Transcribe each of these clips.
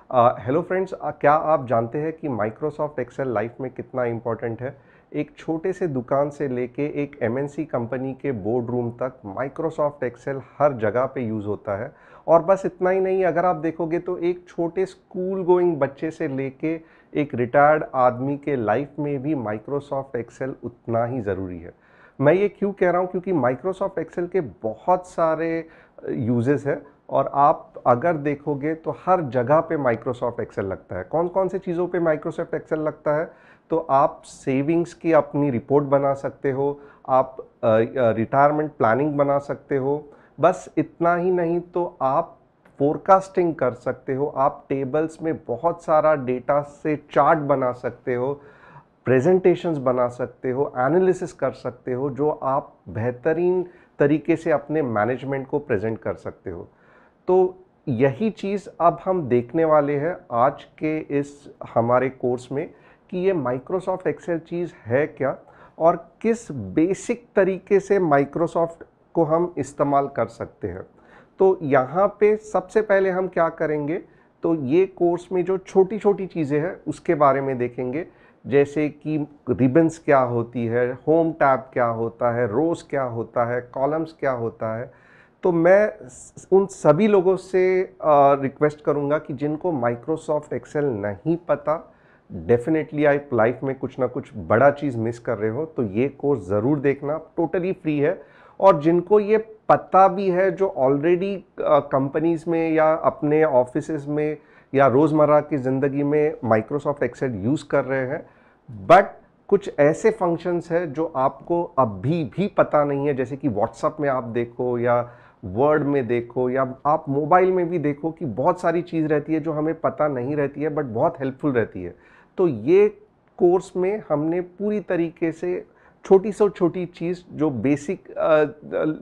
Hello friends, क्या आप जानते हैं कि माइक्रोसॉफ्ट एक्सेल लाइफ में कितना इम्पोर्टेंट है। एक छोटे से दुकान से लेके एक एमएनसी कंपनी के बोर्ड रूम तक माइक्रोसॉफ्ट एक्सेल हर जगह पे यूज़ होता है। और बस इतना ही नहीं, अगर आप देखोगे तो एक छोटे स्कूल गोइंग बच्चे से लेके एक रिटायर्ड आदमी के लाइफ में भी माइक्रोसॉफ्ट एक्सेल उतना ही ज़रूरी है। मैं ये क्यों कह रहा हूँ, क्योंकि माइक्रोसॉफ्ट एक्सेल के बहुत सारे यूजेस है। और आप अगर देखोगे तो हर जगह पे माइक्रोसॉफ्ट एक्सेल लगता है। कौन कौन से चीज़ों पे माइक्रोसॉफ्ट एक्सेल लगता है? तो आप सेविंग्स की अपनी रिपोर्ट बना सकते हो, आप रिटायरमेंट प्लानिंग बना सकते हो। बस इतना ही नहीं, तो आप फोरकास्टिंग कर सकते हो, आप टेबल्स में बहुत सारा डेटा से चार्ट बना सकते हो, प्रेजेंटेशंस बना सकते हो, एनालिसिस कर सकते हो, जो आप बेहतरीन तरीके से अपने मैनेजमेंट को प्रेजेंट कर सकते हो। तो यही चीज़ अब हम देखने वाले हैं आज के इस हमारे कोर्स में, कि ये माइक्रोसॉफ्ट एक्सेल चीज़ है क्या और किस बेसिक तरीके से माइक्रोसॉफ्ट को हम इस्तेमाल कर सकते हैं। तो यहाँ पे सबसे पहले हम क्या करेंगे, तो ये कोर्स में जो छोटी छोटी चीज़ें हैं उसके बारे में देखेंगे। जैसे कि रिबन्स क्या होती है, होम टैब क्या होता है, रोज़ क्या होता है, कॉलम्स क्या होता है। तो मैं उन सभी लोगों से रिक्वेस्ट करूंगा कि जिनको माइक्रोसॉफ्ट एक्सेल नहीं पता, डेफिनेटली आप लाइफ में कुछ ना कुछ बड़ा चीज़ मिस कर रहे हो, तो ये कोर्स ज़रूर देखना, टोटली फ्री है। और जिनको ये पता भी है, जो ऑलरेडी कंपनीज में या अपने ऑफिसेज में या रोज़मर्रा की ज़िंदगी में माइक्रोसॉफ्ट एक्सेल यूज़ कर रहे हैं, बट कुछ ऐसे फंक्शंस हैं जो आपको अभी भी पता नहीं है। जैसे कि व्हाट्सएप में आप देखो, या वर्ड में देखो, या आप मोबाइल में भी देखो, कि बहुत सारी चीज़ रहती है जो हमें पता नहीं रहती है बट बहुत हेल्पफुल रहती है। तो ये कोर्स में हमने पूरी तरीके से छोटी से छोटी चीज़ जो बेसिक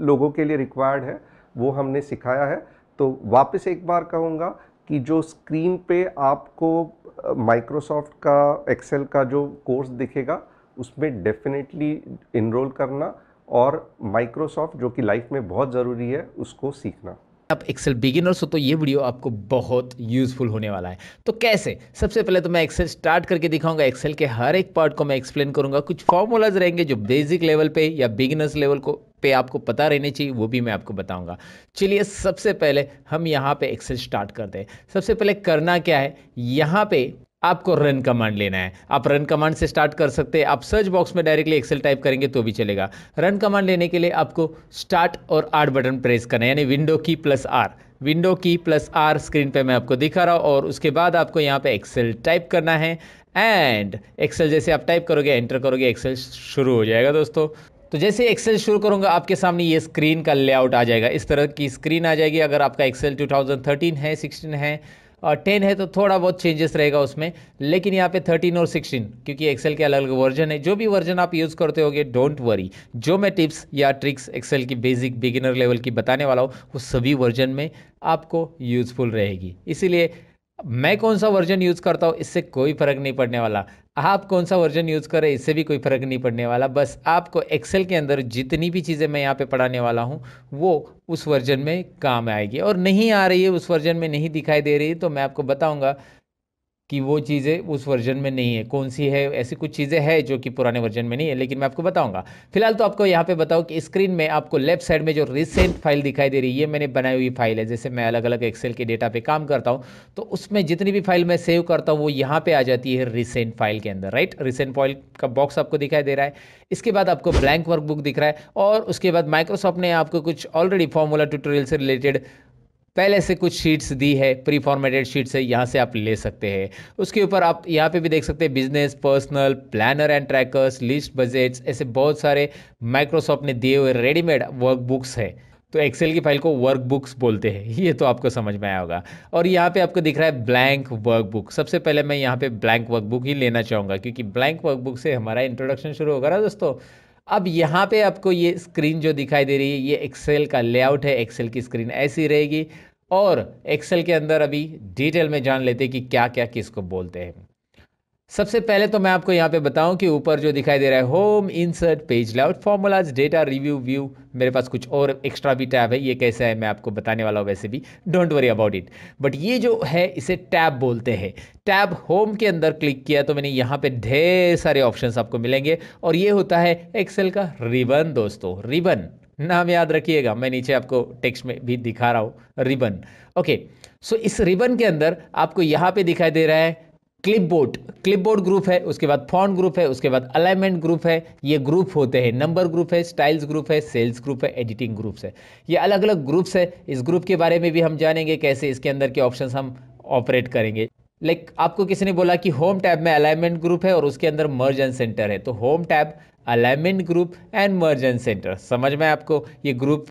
लोगों के लिए रिक्वायर्ड है वो हमने सिखाया है। तो वापस एक बार कहूँगा कि जो स्क्रीन पे आपको माइक्रोसॉफ्ट का एक्सेल का जो कोर्स दिखेगा, उसमें डेफिनेटली इनरोल करना और माइक्रोसॉफ्ट, जो कि लाइफ में बहुत ज़रूरी है, उसको सीखना। आप एक्सेल बिगिनर्स हो तो ये वीडियो आपको बहुत यूजफुल होने वाला है। तो कैसे? सबसे पहले तो मैं एक्सेल स्टार्ट करके दिखाऊंगा। एक्सेल के हर एक पार्ट को मैं एक्सप्लेन करूंगा। कुछ फॉर्मूलाज रहेंगे जो बेसिक लेवल पे या बिगिनर्स लेवल को पे आपको पता रहने चाहिए, वो भी मैं आपको बताऊंगा। चलिए सबसे पहले हम यहाँ पे एक्सेल स्टार्ट करते हैं। सबसे पहले करना क्या है, यहाँ पे आपको रन कमांड लेना है। आप रन कमांड से स्टार्ट कर सकते हैं। आप सर्च बॉक्स में डायरेक्टली एक्सेल टाइप करेंगे तो भी चलेगा। रन कमांड लेने के लिए आपको स्टार्ट और आर बटन प्रेस करना है, यानी विंडो की प्लस आर। विंडो की प्लस आर स्क्रीन पे मैं आपको दिखा रहा हूँ, और उसके बाद आपको यहाँ पे एक्सेल टाइप करना है। एंड एक्सेल जैसे आप टाइप करोगे, एंटर करोगे, एक्सेल शुरू हो जाएगा दोस्तों। तो जैसे एक्सेल शुरू करूंगा, आपके सामने ये स्क्रीन का लेआउट आ जाएगा। इस तरह की स्क्रीन आ जाएगी। अगर आपका एक्सेल 2013 है, 16 है और 10 है तो थोड़ा बहुत चेंजेस रहेगा उसमें। लेकिन यहाँ पे 13 और 16, क्योंकि एक्सेल के अलग अलग वर्जन है, जो भी वर्जन आप यूज़ करते होगे डोंट वरी। जो मैं टिप्स या ट्रिक्स एक्सेल की बेसिक बिगिनर लेवल की बताने वाला हूँ, वो सभी वर्जन में आपको यूज़फुल रहेगी। इसीलिए मैं कौन सा वर्जन यूज़ करता हूँ इससे कोई फ़र्क नहीं पड़ने वाला। आप कौन सा वर्जन यूज़ करें इससे भी कोई फ़र्क नहीं पड़ने वाला। बस आपको एक्सेल के अंदर जितनी भी चीज़ें मैं यहाँ पे पढ़ाने वाला हूँ वो उस वर्जन में काम आएगी। और नहीं आ रही है, उस वर्जन में नहीं दिखाई दे रही है, तो मैं आपको बताऊंगा कि वो चीज़ें उस वर्जन में नहीं है। कौन सी है? ऐसी कुछ चीज़ें हैं जो कि पुराने वर्जन में नहीं है, लेकिन मैं आपको बताऊंगा। फिलहाल तो आपको यहाँ पे बताओ कि स्क्रीन में आपको लेफ्ट साइड में जो रिसेंट फाइल दिखाई दे रही है, ये मैंने बनाई हुई फाइल है। जैसे मैं अलग अलग एक्सेल के डेटा पे काम करता हूँ, तो उसमें जितनी भी फाइल मैं सेव करता हूँ वो यहाँ पे आ जाती है रिसेंट फाइल के अंदर। राइट, रिसेंट फाइल का बॉक्स आपको दिखाई दे रहा है। इसके बाद आपको ब्लैंक वर्कबुक दिख रहा है, और उसके बाद माइक्रोसॉफ्ट ने आपको कुछ ऑलरेडी फॉर्मूला ट्यूटोरियल से रिलेटेड पहले से कुछ शीट्स दी है, प्री फॉर्मेटेड शीट्स है, यहाँ से आप ले सकते हैं। उसके ऊपर आप यहाँ पे भी देख सकते हैं business, personal, planner and trackers, list, budgets, ऐसे बहुत सारे माइक्रोसॉफ्ट ने दिए हुए रेडीमेड वर्कबुक्स है। तो एक्सेल की फाइल को वर्कबुक्स बोलते हैं, ये तो आपको समझ में आया होगा। और यहाँ पे आपको दिख रहा है ब्लैंक वर्कबुक। सबसे पहले मैं यहाँ पे ब्लैंक वर्कबुक ही लेना चाहूँगा, क्योंकि ब्लैंक वर्कबुक से हमारा इंट्रोडक्शन शुरू होगा ना दोस्तों। अब यहाँ पे आपको ये स्क्रीन जो दिखाई दे रही है, ये एक्सेल का लेआउट है। एक्सेल की स्क्रीन ऐसी रहेगी। और एक्सेल के अंदर अभी डिटेल में जान लेते हैं कि क्या क्या किसको बोलते हैं। सबसे पहले तो मैं आपको यहाँ पे बताऊं कि ऊपर जो दिखाई दे रहा है home, insert, page layout, formulas, data, review, view, मेरे पास कुछ और एक्स्ट्रा भी टैब है, ये कैसा है मैं आपको बताने वाला हूँ वैसे भी, don't worry about it. But ये जो है इसे टैब बोलते हैं। टैब होम के अंदर क्लिक किया तो मैंने यहाँ पे ढेर सारे ऑप्शंस आपको मिलेंगे और ये होता है एक्सेल का रिबन दोस्तों, रिबन नाम याद रखिएगा, मैं नीचे आपको टेक्स्ट में भी दिखा रहा हूँ, रिबन। ओके, सो इस रिबन के अंदर आपको यहाँ पे दिखाई दे रहा है क्लिपबोर्ड, क्लिपबोर्ड ग्रुप है, उसके बाद फॉन्ट ग्रुप है, उसके बाद अलाइनमेंट ग्रुप है, ये ग्रुप होते हैं, नंबर ग्रुप है, स्टाइल्स ग्रुप है, सेल्स ग्रुप है, एडिटिंग ग्रुप्स है, ये अलग अलग ग्रुप्स है। इस ग्रुप के बारे में भी हम जानेंगे कैसे इसके अंदर के ऑप्शंस हम ऑपरेट करेंगे। आपको किसी ने बोला कि होम टैब में अलाइनमेंट ग्रुप है और उसके अंदर मर्ज एंड सेंटर है, तो home tab, alignment group and merge and centre, समझ में आपको ये ग्रुप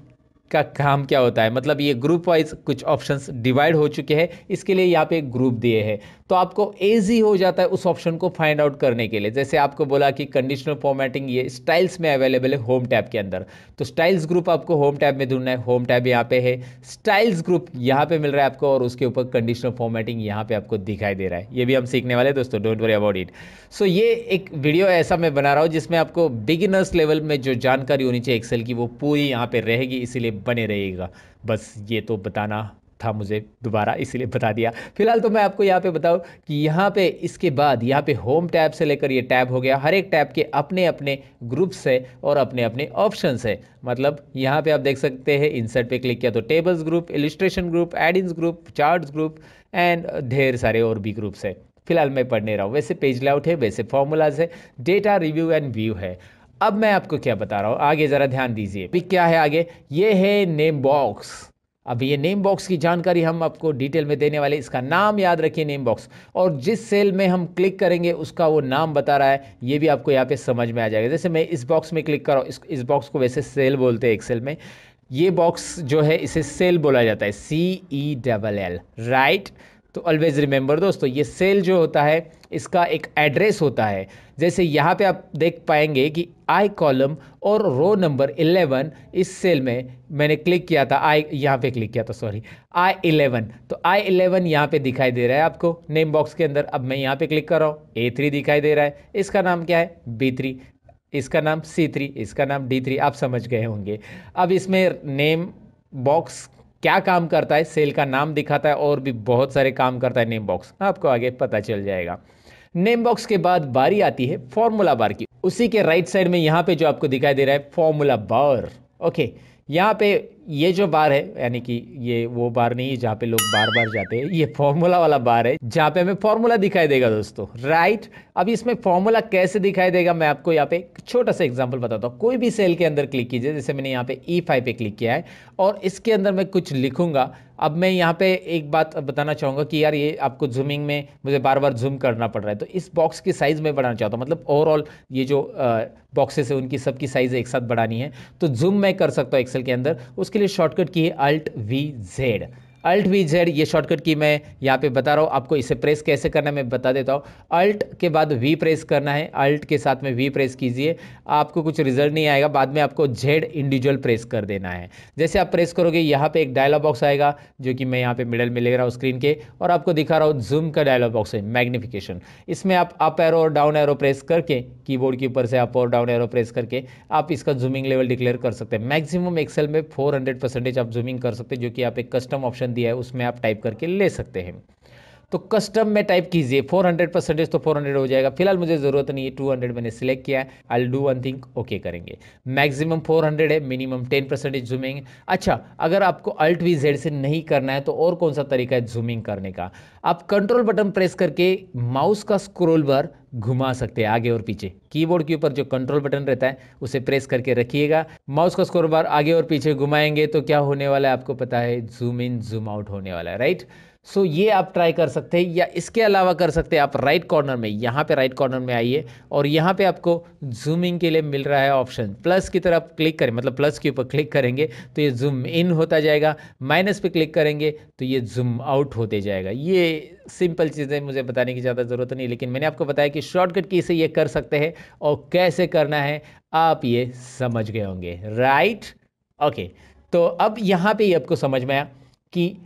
का काम क्या होता है, मतलब ये ग्रुप वाइज कुछ ऑप्शंस डिवाइड हो चुके हैं, इसके लिए यहाँ पे एक ग्रुप दिए हैं, तो आपको इजी हो जाता है उस ऑप्शन को फाइंड आउट करने के लिए। जैसे आपको बोला कि कंडीशनल फॉर्मेटिंग ये स्टाइल्स में अवेलेबल है होम टैब के अंदर, तो स्टाइल्स ग्रुप आपको होम टैब में ढूंढना है, होम टैब यहाँ पे है, स्टाइल्स ग्रुप यहाँ पे मिल रहा है आपको और उसके ऊपर कंडीशनल फॉर्मेटिंग यहाँ पे आपको दिखाई दे रहा है, ये भी हम सीखने वाले हैं दोस्तों, डोंट वरी अबाउट इट। सो ये एक वीडियो ऐसा मैं बना रहा हूँ जिसमें आपको बिगिनर्स लेवल में जो जानकारी होनी चाहिए एक्सेल की वो पूरी यहाँ पे रहेगी, इसीलिए बने रहिएगा। बस ये तो बताना था मुझे दोबारा, इसीलिए बता दिया। फिलहाल तो मैं आपको यहाँ पे बताऊँ कि यहाँ पे इसके बाद यहाँ पे होम टैब से लेकर ये टैब हो गया, हर एक टैब के अपने अपने ग्रुप्स है और अपने अपने ऑप्शंस है। मतलब यहाँ पे आप देख सकते हैं इंसर्ट पे क्लिक किया तो tables group, illustration group, add-ins group, charts group and ढेर सारे और भी ग्रुप्स है। फिलहाल मैं पढ़ नहीं रहा हूँ, वैसे पेज लेआउट है, वैसे फॉर्मूलाज है, डेटा, रिव्यू एंड व्यू है। अब मैं आपको क्या बता रहा हूँ, आगे ज़रा ध्यान दीजिए। अभी क्या है आगे, ये है नेम बॉक्स। अब ये नेम बॉक्स की जानकारी हम आपको डिटेल में देने वाले, इसका नाम याद रखिए नेम बॉक्स, और जिस सेल में हम क्लिक करेंगे उसका वो नाम बता रहा है, ये भी आपको यहाँ पे समझ में आ जाएगा। जैसे मैं इस बॉक्स में क्लिक कर रहा हूँ, इस बॉक्स को वैसे सेल बोलते हैं एक्सेल में, ये बॉक्स जो है इसे सेल बोला जाता है, CELL, राइट। तो ऑलवेज रिमेंबर दोस्तों, ये सेल जो होता है इसका एक एड्रेस होता है। जैसे यहाँ पे आप देख पाएंगे कि आई कॉलम और रो नंबर 11, इस सेल में मैंने क्लिक किया था, आई यहाँ पे क्लिक किया था, सॉरी, I11, तो I11 यहाँ पे दिखाई दे रहा है आपको नेम बॉक्स के अंदर। अब मैं यहाँ पे क्लिक कर रहा हूँ, A3 दिखाई दे रहा है, इसका नाम क्या है, B3, इसका नाम C3, इसका नाम D3, आप समझ गए होंगे। अब इसमें नेम बॉक्स क्या काम करता है, सेल का नाम दिखाता है और भी बहुत सारे काम करता है नेम बॉक्स, आपको आगे पता चल जाएगा। नेम बॉक्स के बाद बारी आती है फॉर्मूला बार की, उसी के राइट साइड में यहाँ पे जो आपको दिखाई दे रहा है फॉर्मूला बार। ओके, यहाँ पे ये जो बार है, यानी कि ये वो बार नहीं है जहाँ पे लोग बार बार जाते हैं, ये फॉर्मूला वाला बार है जहाँ पे हमें फॉर्मूला दिखाई देगा दोस्तों, राइट। अब इसमें फॉर्मूला कैसे दिखाई देगा मैं आपको यहाँ पे एक छोटा सा एग्जांपल बताता हूँ। कोई भी सेल के अंदर क्लिक कीजिए, जैसे मैंने यहाँ पे E5 पे क्लिक किया है और इसके अंदर मैं कुछ लिखूंगा। अब मैं यहाँ पे एक बात बताना चाहूँगा कि यार ये आपको जूमिंग में मुझे बार बार जूम करना पड़ रहा है, तो इस बॉक्स की साइज़ में बढ़ाना चाहता हूँ, मतलब ओवरऑल ये जो बॉक्सेस है उनकी सबकी साइज़ एक साथ बढ़ानी है, तो जूम मैं कर सकता हूँ एक्सेल के अंदर। उसके लिए शॉर्टकट की है Alt+V+Z। Alt+V+Z ये शॉर्टकट की मैं यहाँ पे बता रहा हूँ आपको, इसे प्रेस कैसे करना है मैं बता देता हूँ। Alt के बाद V प्रेस करना है, Alt के साथ में V प्रेस कीजिए, आपको कुछ रिजल्ट नहीं आएगा, बाद में आपको Z इंडिविजुअल प्रेस कर देना है। जैसे आप प्रेस करोगे यहाँ पे एक डायलॉग बॉक्स आएगा, जो कि मैं यहाँ पे मिडल में ले रहा हूँ स्क्रीन के, और आपको दिखा रहा हूँ जूम का डायलॉग बॉक्स है, मैग्निफिकेशन। इसमें आप अप एरो और डाउन एरो प्रेस करके, कीबोर्ड के ऊपर से अप और डाउन एरो प्रेस करके आप इसका जूमिंग लेवल डिक्लेयर कर सकते हैं। मैक्सिमम एक्सेल में 400% आप जूमिंग कर सकते हैं, जो कि आप एक कस्टम ऑप्शन दिया है उसमें आप टाइप करके ले सकते हैं। तो कस्टम में टाइप कीजिए 400%, तो 400 हो जाएगा। फिलहाल मुझे ज़रूरत नहीं है, 200 मैंने सिलेक्ट किया है। I will do one thing, okay करेंगे। मैक्सिमम 400 है, मिनिमम 10% जूमिंग। अच्छा, अगर आपको Alt+V+Z से नहीं करना है तो और कौन सा तरीका है जूमिंग करने का, आप कंट्रोल बटन प्रेस करके माउस का स्क्रॉल बार घुमा सकते हैं आगे और पीछे। कीबोर्ड के ऊपर जो कंट्रोल बटन रहता है उसे प्रेस करके रखिएगा, माउस का स्क्रॉल बार आगे और पीछे घुमाएंगे तो क्या होने वाला है आपको पता है, जूम इन जूम आउट होने वाला है, राइट। सो ये आप ट्राई कर सकते हैं, या इसके अलावा कर सकते हैं आप राइट कॉर्नर में, यहाँ पे राइट कॉर्नर में आइए और यहाँ पे आपको जूमिंग के लिए मिल रहा है ऑप्शन, प्लस की तरफ क्लिक करें, मतलब प्लस के ऊपर क्लिक करेंगे तो ये जूम इन होता जाएगा, माइनस पे क्लिक करेंगे तो ये जूम आउट होते जाएगा। ये सिंपल चीज़ें मुझे बताने की ज़्यादा ज़रूरत नहीं, लेकिन मैंने आपको बताया कि शॉर्टकट की से ये कर सकते हैं और कैसे करना है आप ये समझ गए होंगे, राइट। ओके, तो अब यहाँ पे आपको समझ में आया कि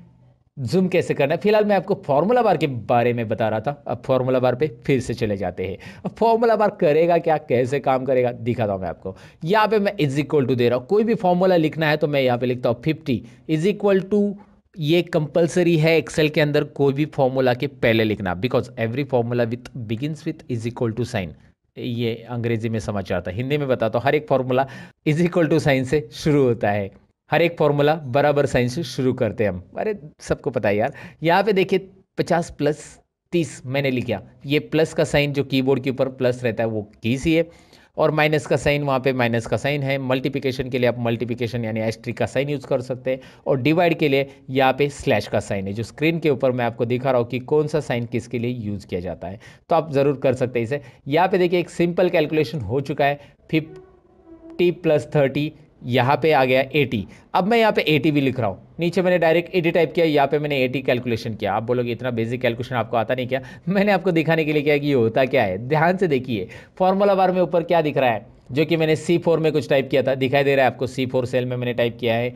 जूम कैसे करना है, फिलहाल मैं आपको फॉर्मूला बार के बारे में बता रहा था। अब फॉर्मूला बार पे फिर से चले जाते हैं। अब फॉर्मूला बार करेगा क्या, कैसे काम करेगा दिखाता हूँ मैं आपको। यहाँ पे मैं इज इक्वल टू दे रहा हूँ, कोई भी फॉर्मूला लिखना है तो मैं यहाँ पे लिखता हूँ 50 इज इक्वल टू, ये कंपलसरी है एक्सेल के अंदर कोई भी फॉर्मूला के पहले लिखना, because every formula with begins with is equal to sign. ये अंग्रेजी में समझ आता है, हिंदी में बताता हूँ। हर एक formula is equal to sign से शुरू होता है, हर एक फॉर्मूला बराबर साइन से शुरू करते हैं हम। अरे सबको पता है यार। यहाँ पे देखिए 50 प्लस 30 मैंने लिखा, ये प्लस का साइन जो कीबोर्ड के ऊपर प्लस रहता है वो की सी है, और माइनस का साइन वहाँ पे माइनस का साइन है। मल्टीप्लिकेशन के लिए आप मल्टीप्लिकेशन यानी एस्ट्रिक का साइन यूज़ कर सकते हैं, और डिवाइड के लिए यहाँ पे स्लैश का साइन है, जो स्क्रीन के ऊपर मैं आपको दिखा रहा हूँ कि कौन सा साइन किसके लिए यूज़ किया जाता है। तो आप ज़रूर कर सकते हैं इसे। यहाँ पे देखिए एक सिंपल कैलकुलेशन हो चुका है, 50 प्लस 30, यहाँ पे आ गया 80। अब मैं यहाँ पे 80 भी लिख रहा हूँ, नीचे मैंने डायरेक्ट 80 टाइप किया, यहाँ पे मैंने 80 कैलकुलेशन किया। आप बोलोगे इतना बेसिक कैलकुलेशन आपको आता नहीं क्या? मैंने आपको दिखाने के लिए किया कि ये होता क्या है। ध्यान से देखिए फॉर्मूला बार में ऊपर क्या दिख रहा है, जो कि मैंने C4 में कुछ टाइप किया था, दिखाई दे रहा है आपको। C4 सेल में मैंने टाइप किया है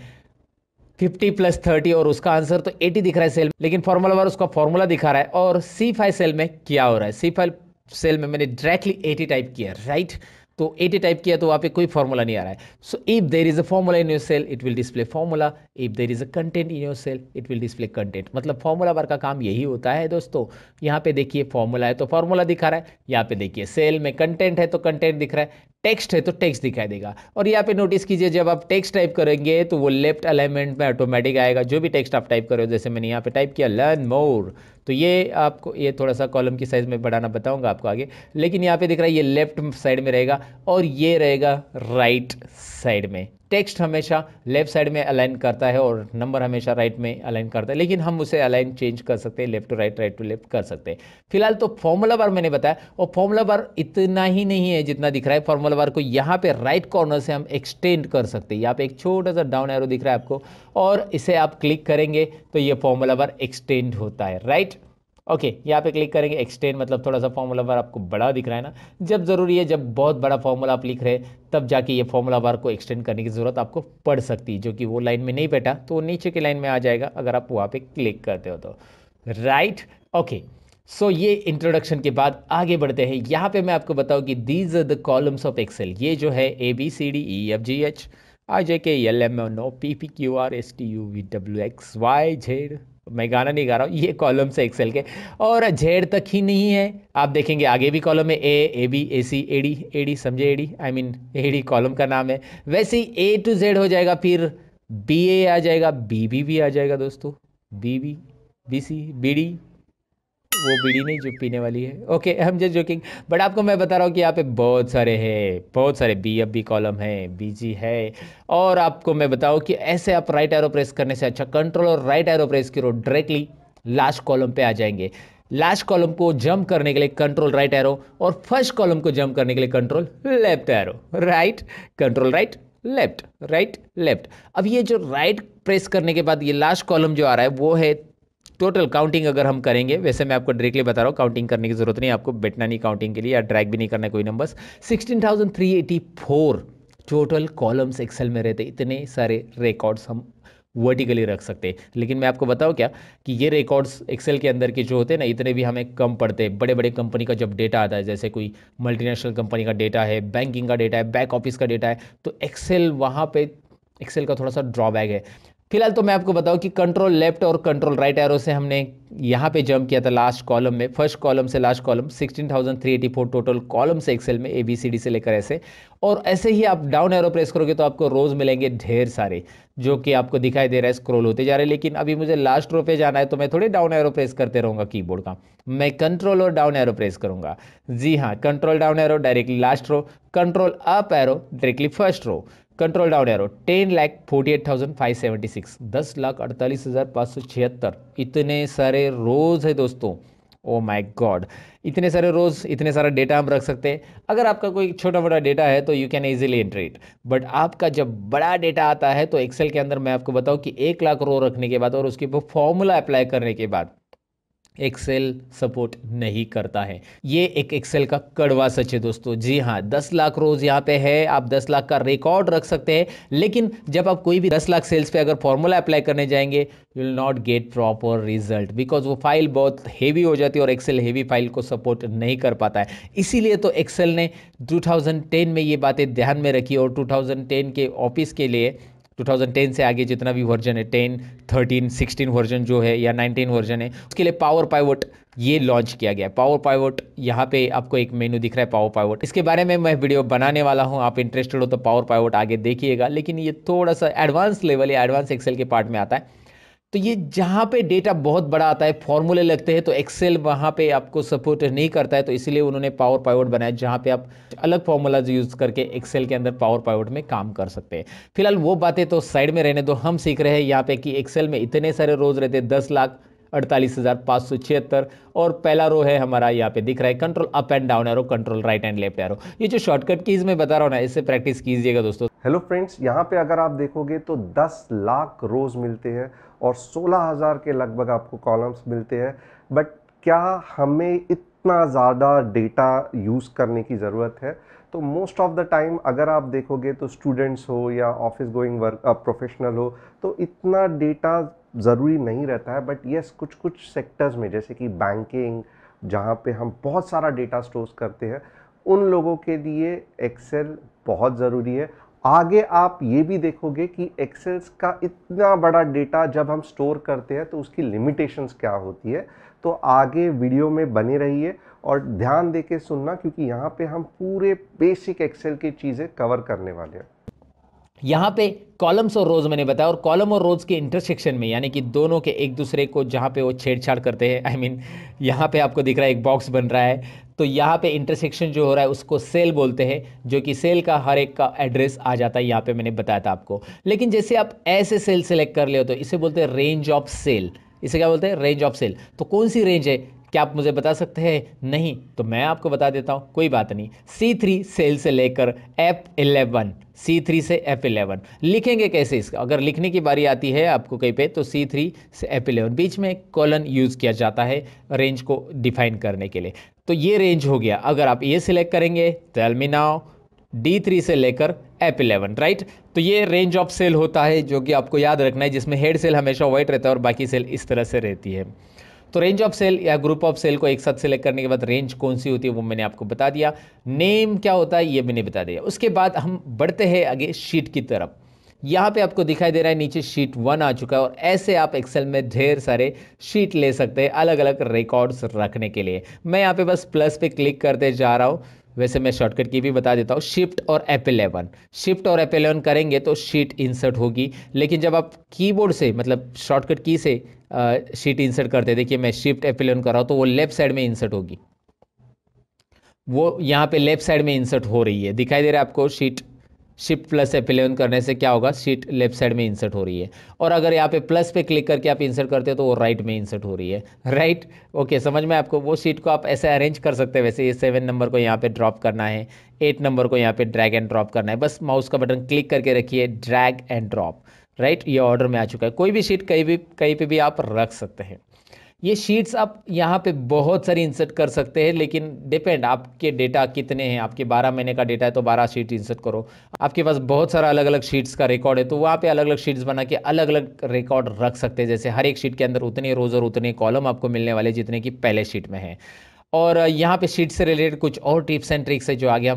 50 प्लस 30, और उसका आंसर तो 80 दिख रहा है सेल में, लेकिन फॉर्मूला बार उसका फॉर्मूला दिखा रहा है। और C5 सेल में क्या हो रहा है, C5 सेल में मैंने डायरेक्टली 80 टाइप किया, राइट। तो 80 टाइप किया तो वहाँ पे कोई फॉर्मूला नहीं आ रहा है। So if there is a formula in your cell it will display formula, if there is a content in your cell it will display content. मतलब फॉर्मूला बार का काम यही होता है दोस्तों। यहाँ पे देखिए फॉर्मूला है तो फॉर्मूला दिखा रहा है, यहाँ पे देखिए सेल में कंटेंट है तो कंटेंट दिख रहा है, टेक्स्ट है तो टेक्स्ट दिखाई देगा। और यहाँ पे नोटिस कीजिए जब आप टेक्स्ट टाइप करेंगे तो वो लेफ्ट अलाइनमेंट में ऑटोमेटिक आएगा, जो भी टेक्स्ट आप टाइप करो। जैसे मैंने यहाँ पे टाइप किया लर्न मोर, तो ये आपको ये थोड़ा सा कॉलम की साइज में बढ़ाना बताऊंगा आपको आगे, लेकिन यहाँ पे दिख रहा है ये लेफ्ट साइड में रहेगा और ये रहेगा राइट साइड में। टेक्स्ट हमेशा लेफ्ट साइड में अलाइन करता है और नंबर हमेशा राइट में अलाइन करता है, लेकिन हम उसे अलाइन चेंज कर सकते हैं, left to right, right to left कर सकते हैं। फिलहाल तो फॉर्मूला बार मैंने बताया, और फॉर्मूला बार इतना ही नहीं है जितना दिख रहा है। फॉर्मूला बार को यहाँ पे राइट कॉर्नर से हम एक्सटेंड कर सकते हैं। यहाँ पे एक छोटा सा डाउन एरो दिख रहा है आपको, और इसे आप क्लिक करेंगे तो ये फॉर्मूला बार एक्सटेंड होता है, राइट। ओके यहाँ पे क्लिक करेंगे, एक्सटेंड मतलब थोड़ा सा फॉर्मूला बार आपको बड़ा दिख रहा है ना। जब ज़रूरी है, जब बहुत बड़ा फॉर्मूला आप लिख रहे हैं, तब जाके ये फॉर्मूला बार को एक्सटेंड करने की ज़रूरत आपको पड़ सकती है, जो कि वो लाइन में नहीं बैठा तो वो नीचे की लाइन में आ जाएगा अगर आप वहाँ पे क्लिक करते हो तो, राइट। ओके सो ये इंट्रोडक्शन के बाद आगे बढ़ते हैं। यहाँ पे मैं आपको बताऊँ कि these are the columns of Excel. ये जो है ABCDEFGHIJKLMNOPPQRSTUVWXYZ, मैं गाना नहीं गा रहा हूँ, ये कॉलम से एक्सेल के। और जेड तक ही नहीं है, आप देखेंगे आगे भी कॉलम है, AB AC AD समझे, AD I mean AD column का नाम है। वैसे ही A to Z हो जाएगा, फिर BA आ जाएगा, BB भी आ जाएगा दोस्तों, BB BC BD, वो बीड़ी नहीं जो पीने वाली है। Okay I am just joking, but आपको मैं बता रहा हूँ कि यहाँ पे बहुत सारे हैं, बहुत सारे BF भी कॉलम है, BG है। और आपको मैं बताऊँ कि ऐसे आप राइट एरो प्रेस करने से अच्छा कंट्रोल और राइट एरो प्रेस करो, डायरेक्टली लास्ट कॉलम पे आ जाएंगे। लास्ट कॉलम को जंप करने के लिए कंट्रोल राइट एरो, और फर्स्ट कॉलम को जंप करने के लिए control left arrow, right control right left, right left. अब ये जो राइट प्रेस करने के बाद ये लास्ट कॉलम जो आ रहा है वो है टोटल काउंटिंग। अगर हम करेंगे, वैसे मैं आपको डायरेक्टली बता रहा हूँ, काउंटिंग करने की जरूरत नहीं, आपको बैठना नहीं काउंटिंग के लिए, या ड्रैग भी नहीं करना कोई नंबर्स। 16,384 टोटल कॉलम्स एक्सेल में रहते, इतने सारे रिकॉर्ड्स हम वर्टिकली रख सकते हैं। लेकिन मैं आपको बताऊँ क्या कि ये रिकॉर्ड्स एक्सेल के अंदर के जो होते हैं ना, इतने भी हमें कम पड़ते हैं। बड़े बड़े कंपनी का जब डेटा आता है, जैसे कोई मल्टीनेशनल कंपनी का डेटा है, बैंकिंग का डेटा है, बैक ऑफिस का डेटा है, तो एक्सेल वहाँ पे एक्सेल का थोड़ा सा ड्रॉबैक है। फिलहाल तो मैं आपको बताऊं कि कंट्रोल लेफ्ट और कंट्रोल राइट एरो से हमने यहाँ पे जंप किया था लास्ट कॉलम में, फर्स्ट कॉलम से लास्ट कॉलम, 16,384 टोटल कॉलम से एक्सेल में, ABCD से लेकर ऐसे। और ऐसे ही आप डाउन एरो प्रेस करोगे तो आपको रोज मिलेंगे ढेर सारे, जो कि आपको दिखाई दे रहा है स्क्रॉल होते जा रहे हैं। लेकिन अभी मुझे लास्ट रो पे जाना है तो मैं थोड़ी डाउन एरो प्रेस करते रहूँगा कीबोर्ड का, मैं कंट्रोल और डाउन एरो प्रेस करूँगा। जी हाँ, control down arrow directly last row, control up arrow directly first row, control down arrow 10,48,576, 10,48,576, इतने सारे रोज है दोस्तों। ओ माय गॉड, इतने सारे रोज, इतने सारा डेटा हम रख सकते हैं। अगर आपका कोई छोटा मोटा डेटा है तो you can easily enter it, but आपका जब बड़ा डेटा आता है तो एक्सेल के अंदर मैं आपको बताऊं कि 1 लाख रो रखने के बाद और उसके ऊपर फॉर्मूला अप्लाई करने के बाद एक्सेल सपोर्ट नहीं करता है। ये एक एक्सेल का कड़वा सच है दोस्तों। जी हाँ, 10 लाख रोज यहाँ पे है, आप 10 लाख का रिकॉर्ड रख सकते हैं, लेकिन जब आप कोई भी 10 लाख सेल्स पे अगर फॉर्मूला अप्लाई करने जाएंगे, you will not get proper result, because वो फाइल बहुत हेवी हो जाती है और एक्सेल हेवी फाइल को सपोर्ट नहीं कर पाता है। इसीलिए तो एक्सेल ने 2010 में ये बातें ध्यान में रखी और 2010 के ऑफिस के लिए 2010 से आगे जितना भी वर्जन है, 10, 13, 16 वर्जन जो है या 19 वर्जन है, उसके लिए पावर पाइवोट ये लॉन्च किया गया है। पावर पाइवोट यहाँ पे आपको एक मेनू दिख रहा है, पावर पाइवोट। इसके बारे में मैं वीडियो बनाने वाला हूँ, आप इंटरेस्टेड हो तो पावर पाइवोट आगे देखिएगा, लेकिन ये थोड़ा सा एडवांस लेवल या एडवांस एक्सेल के पार्ट में आता है। तो ये जहाँ पे डेटा बहुत बड़ा आता है, फॉर्मूले लगते हैं, तो एक्सेल वहाँ पे आपको सपोर्ट नहीं करता है, तो इसलिए उन्होंने पावर पाइवोट बनाया जहाँ पे आप अलग फॉर्मूलाज यूज़ करके एक्सेल के अंदर पावर पाइवोट में काम कर सकते हैं। फिलहाल वो बातें तो साइड में रहने दो, हम सीख रहे हैं यहाँ पे कि एक्सेल में इतने सारे रोज रहते हैं, 10,48,576, और पहला रो है हमारा यहाँ पे दिख रहा है control up and down arrow, control right and left arrow. ये जो शॉर्टकट कीज मैं बता रहा हूँ ना, इससे प्रैक्टिस कीजिएगा दोस्तों। हेलो फ्रेंड्स, यहाँ पे अगर आप देखोगे तो 10 लाख रोज मिलते हैं और 16,000 के लगभग आपको कॉलम्स मिलते हैं। बट क्या हमें इतना ज़्यादा डेटा यूज़ करने की ज़रूरत है? तो मोस्ट ऑफ द टाइम अगर आप देखोगे तो स्टूडेंट्स हो या ऑफिस गोइंग वर्क प्रोफेशनल हो, तो इतना डेटा ज़रूरी नहीं रहता है। बट येस, कुछ कुछ सेक्टर्स में जैसे कि बैंकिंग, जहाँ पे हम बहुत सारा डेटा स्टोर करते हैं, उन लोगों के लिए एक्सेल बहुत ज़रूरी है। आगे आप ये भी देखोगे कि एक्सेल्स का इतना बड़ा डेटा जब हम स्टोर करते हैं तो उसकी लिमिटेशंस क्या होती है। तो आगे वीडियो में बने रहिए और ध्यान दे के सुनना, क्योंकि यहाँ पे हम पूरे बेसिक एक्सेल की चीज़ें कवर करने वाले हैं। यहाँ पे कॉलम्स और रोज मैंने बताया, और कॉलम और रोज के इंटरसेक्शन में, यानी कि दोनों के एक दूसरे को जहाँ पे वो छेड़छाड़ करते हैं, आई मीन यहाँ पे आपको दिख रहा है एक बॉक्स बन रहा है, तो यहाँ पे इंटरसेक्शन जो हो रहा है उसको सेल बोलते हैं, जो कि सेल का हर एक का एड्रेस आ जाता है, यहाँ पे मैंने बताया था आपको। लेकिन जैसे आप ऐसे सेल सेलेक्ट कर ले तो इसे बोलते हैं रेंज ऑफ सेल। इसे क्या बोलते हैं? Range of cell. तो कौन सी रेंज है, क्या आप मुझे बता सकते हैं? नहीं, तो मैं आपको बता देता हूं, कोई बात नहीं। C3 सेल से लेकर F11, C3 से F11 लिखेंगे कैसे इसका? अगर लिखने की बारी आती है आपको कहीं पे, तो C3 से F11 बीच में कॉलन यूज किया जाता है रेंज को डिफाइन करने के लिए। तो ये रेंज हो गया। अगर आप ये सिलेक्ट करेंगे, टेल मी नाउ, D3 से लेकर F11, राइट? तो ये रेंज ऑफ सेल होता है, जो कि आपको याद रखना है, जिसमें हेड सेल हमेशा वाइट रहता है और बाकी सेल इस तरह से रहती है। तो रेंज ऑफ सेल या ग्रुप ऑफ सेल को एक साथ सेलेक्ट करने के बाद रेंज कौन सी होती है वो मैंने आपको बता दिया। नेम क्या होता है ये मैंने बता दिया। उसके बाद हम बढ़ते हैं आगे शीट की तरफ। यहाँ पे आपको दिखाई दे रहा है नीचे शीट 1 आ चुका है, और ऐसे आप एक्सेल में ढेर सारे शीट ले सकते हैं अलग अलग रिकॉर्ड्स रखने के लिए। मैं यहाँ पे बस प्लस पे क्लिक करते जा रहा हूँ। वैसे मैं शॉर्टकट की भी बता देता हूँ, शिफ्ट और F11, शिफ्ट और F11 करेंगे तो शीट इंसर्ट होगी। लेकिन जब आप कीबोर्ड से, मतलब शॉर्टकट की से शीट इंसर्ट करते हैं, देखिए मैं शिफ्ट F11 कर रहा हूँ तो वो लेफ्ट साइड में इंसर्ट होगी, वो यहाँ पे लेफ्ट साइड में इंसर्ट हो रही है, दिखाई दे रहा है आपको? शीट शिफ्ट प्लस F11 करने से क्या होगा? शीट लेफ्ट साइड में इंसर्ट हो रही है। और अगर यहाँ पे प्लस पे क्लिक करके आप इंसर्ट करते हो तो वो राइट में इंसर्ट हो रही है, राइट? ओके, समझ में आपको? वो शीट को आप ऐसे अरेंज कर सकते हैं। वैसे ये 7 नंबर को यहाँ पे ड्रॉप करना है, 8 नंबर को यहाँ पे ड्रैग एंड ड्रॉप करना है, बस माउस का बटन क्लिक करके रखिए, ड्रैग एंड ड्रॉप, राइट? ये ऑर्डर में आ चुका है। कोई भी शीट कहीं पे भी आप रख सकते हैं। ये शीट्स आप यहाँ पे बहुत सारी इंसर्ट कर सकते हैं, लेकिन डिपेंड आपके डेटा कितने हैं। आपके 12 महीने का डेटा है तो 12 शीट इंसर्ट करो। आपके पास बहुत सारा अलग अलग शीट्स का रिकॉर्ड है तो वहाँ पे अलग अलग शीट्स बना के अलग अलग रिकॉर्ड रख सकते हैं। जैसे हर एक शीट के अंदर उतने रोज और उतने कॉलम आपको मिलने वाले जितने कि पहले शीट में है। और यहाँ पे शीट से रिलेटेड कुछ और टिप्स एंड ट्रिक्स है जो आगे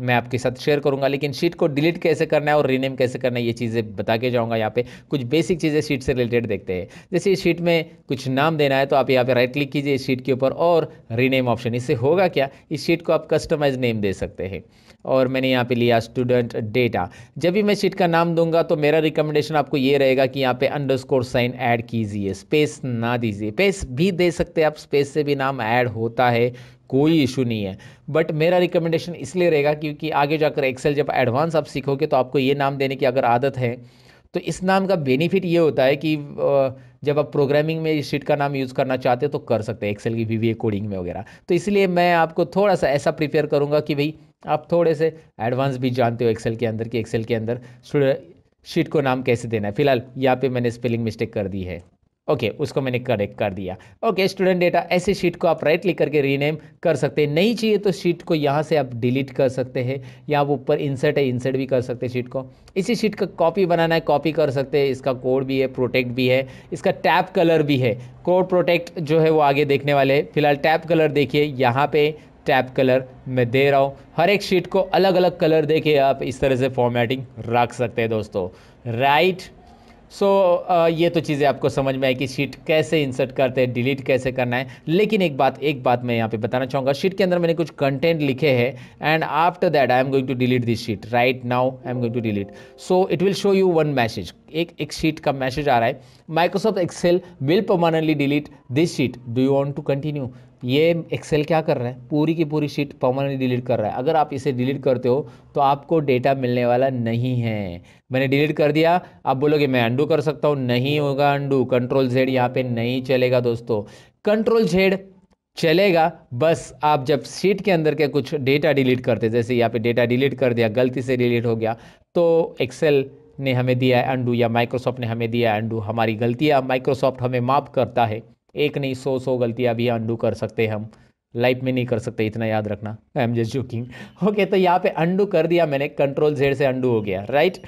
मैं आपके साथ शेयर करूंगा। लेकिन शीट को डिलीट कैसे करना है और रीनेम कैसे करना है ये चीज़ें बता के जाऊंगा। यहाँ पे कुछ बेसिक चीज़ें शीट से रिलेटेड देखते हैं। जैसे शीट में कुछ नाम देना है तो आप यहाँ पे राइट क्लिक कीजिए शीट के ऊपर और रीनेम ऑप्शन। इससे होगा क्या, इस शीट को आप कस्टमाइज नेम दे सकते हैं। और मैंने यहाँ पे लिया स्टूडेंट डेटा। जब भी मैं शीट का नाम दूंगा तो मेरा रिकमेंडेशन आपको ये रहेगा कि यहाँ पे अंडरस्कोर साइन ऐड कीजिए, स्पेस ना दीजिए। स्पेस भी दे सकते हैं आप, स्पेस से भी नाम ऐड होता है, कोई इशू नहीं है। बट मेरा रिकमेंडेशन इसलिए रहेगा क्योंकि आगे जाकर एक्सेल जब एडवांस आप सीखोगे तो आपको ये नाम देने की अगर आदत है तो इस नाम का बेनिफिट ये होता है कि जब आप प्रोग्रामिंग में इस शीट का नाम यूज़ करना चाहते हो तो कर सकते हैं, एक्सेल की VBA कोडिंग में वगैरह। तो इसलिए मैं आपको थोड़ा सा ऐसा प्रिपेयर करूँगा कि भाई आप थोड़े से एडवांस भी जानते हो एक्सेल के अंदर, कि एक्सेल के अंदर शीट को नाम कैसे देना है। फिलहाल यहाँ पे मैंने स्पेलिंग मिस्टेक कर दी है। ओके उसको मैंने करेक्ट कर दिया। ओके स्टूडेंट डेटा, ऐसे शीट को आप राइट क्लिक करके रीनेम कर सकते हैं। नहीं चाहिए तो शीट को यहाँ से आप डिलीट कर सकते हैं, या आप ऊपर इंसर्ट है इंसर्ट भी कर सकते हैं शीट को। इसी शीट का कॉपी बनाना है कॉपी कर सकते हैं। इसका कोड भी है, प्रोटेक्ट भी है, इसका टैब कलर भी है। कोड प्रोटेक्ट जो है वो आगे देखने वाले हैं। फिलहाल टैब कलर देखिए, यहाँ पे टैब कलर मैं दे रहा हूँ। हर एक शीट को अलग अलग कलर देके आप इस तरह से फॉर्मेटिंग रख सकते हैं दोस्तों, राइट। सो ये तो चीज़ें आपको समझ में आई कि शीट कैसे इंसर्ट करते हैं, डिलीट कैसे करना है। लेकिन एक बात मैं यहाँ पे बताना चाहूँगा, शीट के अंदर मैंने कुछ कंटेंट लिखे हैं and after that I am going to delete this sheet. Right now I am going to delete, so it will show you one message. एक शीट का मैसेज आ रहा है, Microsoft Excel will permanently delete this sheet, do you want to continue. ये Excel क्या कर रहा है, पूरी की पूरी शीट परमानेंटली डिलीट कर रहा है। अगर आप इसे डिलीट करते हो तो आपको डेटा मिलने वाला नहीं है। मैंने डिलीट कर दिया, आप बोलोगे मैं अंडू कर सकता हूँ, नहीं होगा अंडू। कंट्रोल जेड यहाँ पे नहीं चलेगा दोस्तों, कंट्रोल जेड चलेगा बस आप जब शीट के अंदर के कुछ डेटा डिलीट करते, जैसे यहाँ पे डेटा डिलीट कर दिया, गलती से डिलीट हो गया, तो एक्सेल ने हमें दिया है अंडू या माइक्रोसॉफ्ट ने हमें दिया है अंडू। हमारी गलतियाँ माइक्रोसॉफ्ट हमें माफ़ करता है, एक नहीं 100 गलतियाँ भी अंडू कर सकते हैं हम, लाइफ में नहीं कर सकते, इतना याद रखना। I am just joking. Okay तो यहाँ पे अंडू कर दिया मैंने, कंट्रोल जेड से अंडू हो गया, राइट।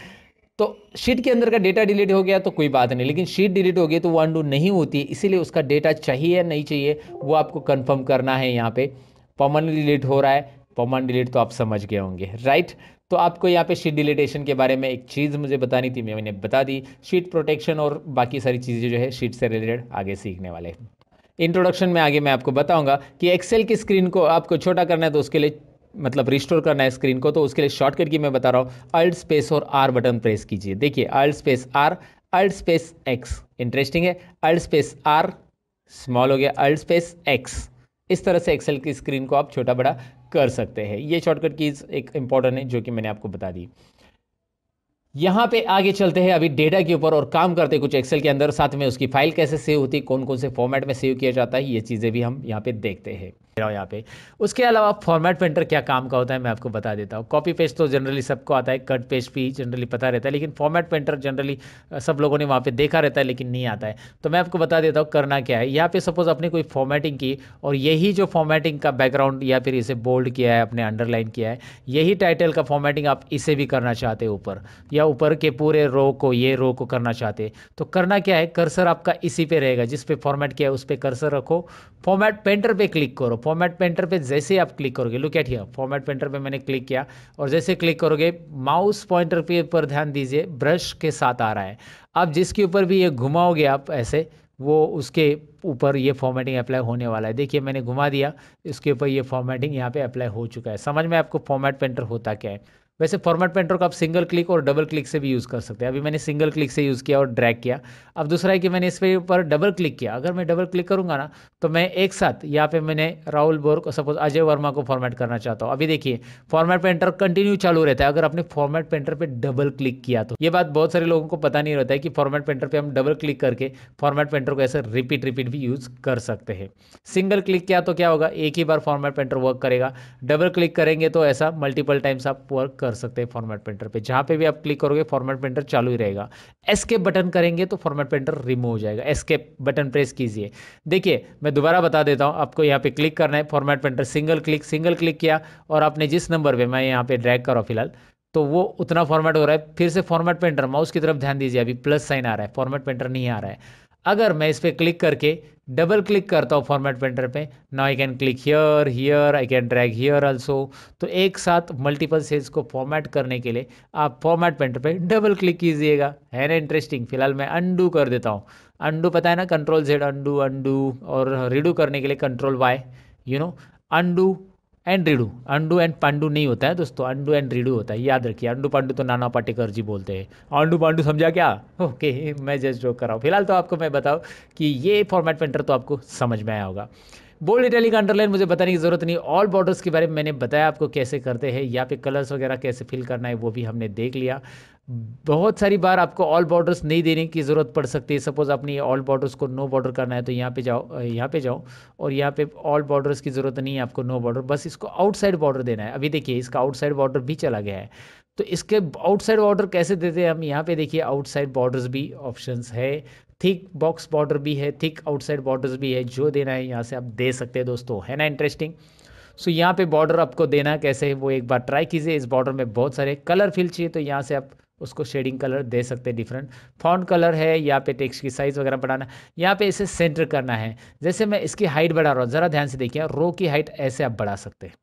तो शीट के अंदर का डेटा डिलीट हो गया तो कोई बात नहीं, लेकिन शीट डिलीट हो गई तो वो अंडू नहीं होती, इसीलिए उसका डेटा चाहिए या नहीं चाहिए वो आपको कंफर्म करना है। यहाँ पे परमानेंट डिलीट हो रहा है, परमानेंट डिलीट तो आप समझ गए होंगे, राइट। तो आपको यहाँ पे शीट डिलीटेशन के बारे में एक चीज़ मुझे बतानी थी, मैंने बता दी। शीट प्रोटेक्शन और बाकी सारी चीज़ें जो है शीट से रिलेटेड आगे सीखने वाले हैं। इंट्रोडक्शन में आगे मैं आपको बताऊंगा कि एक्सेल की स्क्रीन को आपको छोटा करना है तो उसके लिए, मतलब रिस्टोर करना है स्क्रीन को, तो उसके लिए शॉर्टकट की मैं बता रहा हूँ, अल्ट स्पेस और आर बटन प्रेस कीजिए। देखिए alt space R, alt space X, interesting है, अल्ट स्पेस आर स्मॉल हो गया, अल्ट स्पेस एक्स। इस तरह से एक्सेल की स्क्रीन को आप छोटा बड़ा कर सकते हैं। ये शॉर्टकट कीज एक इंपॉर्टेंट है जो कि मैंने आपको बता दी। यहाँ पे आगे चलते हैं अभी डेटा के ऊपर और काम करते हैं कुछ एक्सेल के अंदर, साथ में उसकी फाइल कैसे सेव होती है, कौन कौन से फॉर्मेट में सेव किया जाता है, ये चीज़ें भी हम यहाँ पे देखते हैं यहाँ पे। उसके अलावा फॉर्मेट पेंटर क्या काम का होता है मैं आपको बता देता हूँ। कॉपी पेस्ट तो जनरली सबको आता है, कट पेस्ट भी जनरली पता रहता है, लेकिन फॉर्मेट पेंटर जनरली सब लोगों ने वहाँ पे देखा रहता है लेकिन नहीं आता है। तो मैं आपको बता देता हूँ करना क्या है। यहाँ पे सपोज आपने कोई फॉर्मेटिंग की और यही जो फॉर्मेटिंग का बैकग्राउंड या फिर इसे बोल्ड किया है, आपने अंडरलाइन किया है, यही टाइटल का फॉर्मेटिंग आप इसे भी करना चाहते हैं ऊपर, या ऊपर के पूरे रो को, ये रो को करना चाहते हैं, तो करना क्या है, कर्सर आपका इसी पे रहेगा जिस पे फॉर्मेट किया है उस पे कर्सर रखो, फॉर्मेट पेंटर पे क्लिक करो। फॉर्मेट पेंटर पे जैसे आप क्लिक करोगे, look at here, format painter पे मैंने क्लिक किया और जैसे क्लिक करोगे माउस पॉइंटर पे पर ध्यान दीजिए, ब्रश के साथ आ रहा है। अब जिसके ऊपर भी ये घुमाओगे आप ऐसे, वो उसके ऊपर ये फॉर्मेटिंग अप्लाई होने वाला है। देखिए मैंने घुमा दिया, इसके ऊपर ये फॉर्मेटिंग यहाँ पे अप्लाई हो चुका है। समझ में आपको फॉर्मेट पेंटर होता क्या है। वैसे फॉर्मेट पेंटर को आप सिंगल क्लिक और डबल क्लिक से भी यूज़ कर सकते हैं। अभी मैंने सिंगल क्लिक से यूज़ किया और ड्रैग किया। अब दूसरा है कि मैंने इस पे ऊपर डबल क्लिक किया। अगर मैं डबल क्लिक करूंगा ना तो मैं एक साथ यहाँ पे मैंने राहुल बोर को, सपोज अजय वर्मा को फॉर्मेट करना चाहता हूँ। अभी देखिए फॉर्मेट पेंटर कंटिन्यू चालू रहता है अगर आपने फॉर्मेट पेंटर पे डबल क्लिक किया तो। ये बात बहुत सारे लोगों को पता नहीं रहता है कि फॉर्मेट पेंटर पे हम डबल क्लिक करके फॉर्मेट पेंटर को ऐसे रिपीट भी यूज़ कर सकते हैं। सिंगल क्लिक किया तो क्या होगा, एक ही बार फॉर्मेट पेंटर वर्क करेगा। डबल क्लिक करेंगे तो ऐसा मल्टीपल टाइम्स आप वर्क कर सकते हैं फॉर्मेट पेंटर पे। जहां पे भी आप क्लिक करोगे फॉर्मेट पेंटर चालू ही रहेगा। एस्केप बटन करेंगे तो फॉर्मेट पेंटर रिमूव हो जाएगा। एस्केप बटन प्रेस कीजिए। देखिए मैं दोबारा बता देता हूं, आपको यहाँ पे क्लिक करना है, फॉर्मेट पेंटर सिंगल क्लिक किया और आपने जिस नंबर पे, मैं यहाँ पे ड्रैग करा फिलहाल, तो वो उतना फॉर्मेट हो रहा है। फिर से फॉर्मेट पेंटर, माउस की तरफ ध्यान दीजिए, अभी प्लस साइन आ रहा है, फॉर्मेट पेंटर नहीं आ रहा है। अगर मैं इस पर क्लिक करके डबल क्लिक करता हूँ फॉर्मेट पेंटर पे, now I can click here, here I can drag here also. तो एक साथ मल्टीपल सेल्स को फॉर्मेट करने के लिए आप फॉर्मेट पेंटर पे डबल क्लिक कीजिएगा। है ना इंटरेस्टिंग। फिलहाल मैं अंडू कर देता हूँ। अंडू पता है ना, कंट्रोल जेड अंडू, अंडू, और रीडू करने के लिए control Y, undo and redo. Undo and Pandu नहीं होता है दोस्तों, अंडू एंड रीडू होता है, याद रखिए। अंडू पांडू तो नाना पाटेकर जी बोलते हैं, अंडू पांडू समझा क्या। ओके मैं जस्ट जोक कर रहा हूँ। फिलहाल तो आपको मैं बताऊँ कि ये फॉर्मेट पेंटर तो आपको समझ में आया होगा। बोल्ड इटैलिक अंडरलाइन मुझे बताने की जरूरत नहीं। ऑल बॉर्डर्स के बारे में मैंने बताया आपको कैसे करते हैं, या पे कलर्स वगैरह कैसे फिल करना है वो भी हमने देख लिया। बहुत सारी बार आपको ऑल बॉर्डर्स नहीं देने की ज़रूरत पड़ सकती है। सपोज आपने ऑल बॉर्डर्स को नो बॉर्डर करना है तो यहाँ पे जाओ और यहाँ पे ऑल बॉर्डर्स की ज़रूरत नहीं है आपको, नो बॉर्डर, बस इसको आउटसाइड बॉर्डर देना है। अभी देखिए इसका आउटसाइड बॉर्डर भी चला गया है। तो इसके आउटसाइड बॉर्डर कैसे देते हैं हम, यहाँ पे देखिए आउटसाइड बॉर्डर्स भी ऑप्शंस है। थिक बॉक्स बॉर्डर भी है, थिक आउटसाइड बॉर्डर्स भी है, जो देना है यहाँ से आप दे सकते हैं दोस्तों, है ना इंटरेस्टिंग। सो यहाँ पे बॉर्डर आपको देना है कैसे है वो एक बार ट्राई कीजिए। इस बॉर्डर में बहुत सारे कलर फिल चाहिए तो यहाँ से आप उसको शेडिंग कलर दे सकते हैं डिफरेंट। फॉन्ट कलर है, यहाँ पे टेक्स्ट की साइज़ वगैरह बढ़ाना, यहाँ पे इसे सेंटर करना है। जैसे मैं इसकी हाइट बढ़ा रहा हूँ, ज़रा ध्यान से देखिए, रो की हाइट ऐसे आप बढ़ा सकते हैं।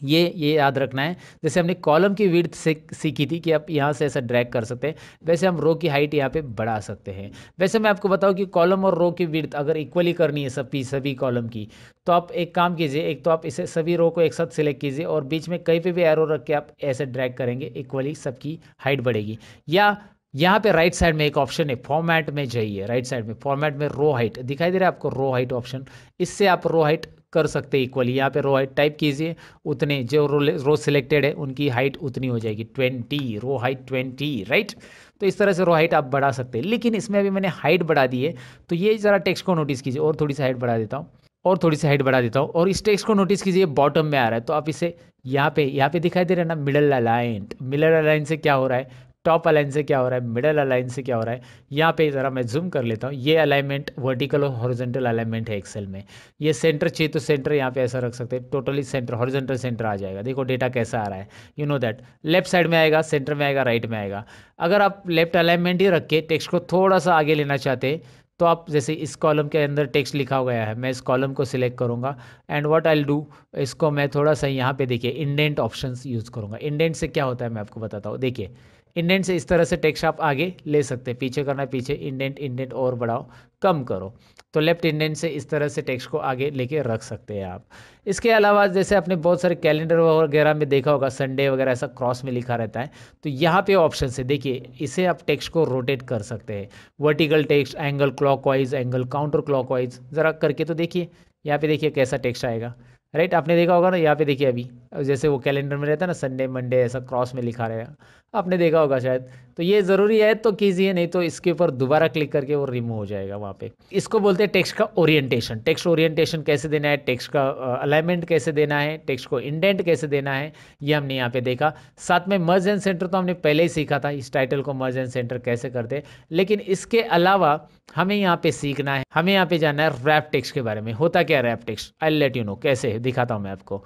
ये याद रखना है। जैसे हमने कॉलम की विड्थ से सीखी थी कि आप यहाँ से ऐसा ड्रैग कर सकते हैं, वैसे हम रो की हाइट यहाँ पे बढ़ा सकते हैं। वैसे मैं आपको बताऊँ कि कॉलम और रो की विड्थ अगर इक्वली करनी है सभी कॉलम की, तो आप एक काम कीजिए, एक तो आप इसे सभी रो को एक साथ सिलेक्ट कीजिए और बीच में कहीं पे भी एरो रख के आप ऐसे ड्रैग करेंगे, इक्वली सबकी हाइट बढ़ेगी। या यहाँ पे राइट साइड में एक ऑप्शन है, फॉर्मेट में जाइए, राइट साइड में फॉर्मेट में रो हाइट दिखाई दे रहा है आपको, रो हाइट ऑप्शन, इससे आप रो हाइट कर सकते हैं इक्वली। यहाँ पे रो हाइट टाइप कीजिए, उतने जो रो सिलेक्टेड है उनकी हाइट उतनी हो जाएगी, 20, रो हाइट 20, राइट। तो इस तरह से रो हाइट आप बढ़ा सकते हैं। लेकिन इसमें अभी मैंने हाइट बढ़ा दी है, तो ये ज़रा टेक्स्ट को नोटिस कीजिए, और थोड़ी सी हाइट बढ़ा देता हूँ, और थोड़ी सी हाइट बढ़ा देता हूँ, और इस टेक्स्ट को नोटिस कीजिए बॉटम में आ रहा है, तो आप इसे यहाँ पे दिखाई दे रहा है ना, मिडल अलाइन। मिडल अलाइन से क्या हो रहा है, टॉप अलाइन से क्या हो रहा है, मिडल अलाइन से क्या हो रहा है। यहाँ पे ज़रा मैं जूम कर लेता हूँ, ये अलाइनमेंट वर्टिकल और हॉरिजॉन्टल अलाइनमेंट है एक्सेल में। ये सेंटर चाहिए तो सेंटर यहाँ पे ऐसा रख सकते हैं, टोटली सेंटर हॉरिजॉन्टल सेंटर आ जाएगा। देखो डेटा कैसा आ रहा है, you know that, left side में आएगा, सेंटर में आएगा, राइट में आएगा। अगर आप लेफ्ट अलाइनमेंट ही रख के टेक्स्ट को थोड़ा सा आगे लेना चाहते हैं, तो आप जैसे इस कॉलम के अंदर टेक्स्ट लिखा गया है, मैं इस कॉलम को सिलेक्ट करूँगा and what I will do, इसको मैं थोड़ा सा यहाँ पे देखिए इंडेंट ऑप्शंस यूज़ करूँगा। इंडेंट से क्या होता है मैं आपको बताता हूँ, देखिए इंडेंट से इस तरह से टेक्स्ट आप आगे ले सकते हैं, पीछे करना है पीछे, इंडेंट और बढ़ाओ, कम करो, तो लेफ्ट इंडेंट से इस तरह से टेक्स्ट को आगे लेके रख सकते हैं आप। इसके अलावा जैसे आपने बहुत सारे कैलेंडर वगैरह में देखा होगा, संडे वगैरह ऐसा क्रॉस में लिखा रहता है, तो यहाँ पे ऑप्शन है, देखिए इसे आप टेक्स्ट को रोटेट कर सकते हैं, vertical text, angle clockwise, angle counter clockwise, ज़रा करके तो देखिए, यहाँ पे देखिए कैसा टेक्स्ट आएगा, राइट। आपने देखा होगा ना, यहाँ पे देखिए अभी जैसे वो कैलेंडर में रहता है ना, संडे मंडे ऐसा क्रॉस में लिखा रहेगा, आपने देखा होगा शायद। तो ये ज़रूरी है तो कीजिए, नहीं तो इसके ऊपर दोबारा क्लिक करके वो रिमूव हो जाएगा वहाँ पे। इसको बोलते हैं टेक्स्ट का ओरिएंटेशन। टेक्स्ट ओरिएंटेशन कैसे देना है, टेक्स्ट का अलाइनमेंट कैसे देना है, टेक्स्ट को इंडेंट कैसे देना है, ये हमने यहाँ पे देखा। साथ में मर्ज एंड सेंटर तो हमने पहले ही सीखा था, इस टाइटल को मर्ज एंड सेंटर कैसे करते हैं। लेकिन इसके अलावा हमें यहाँ पे सीखना है, हमें यहाँ पे जानना है रैप टेक्स्ट के बारे में। होता क्या wrap text, I let you know कैसे, दिखाता हूँ मैं आपको।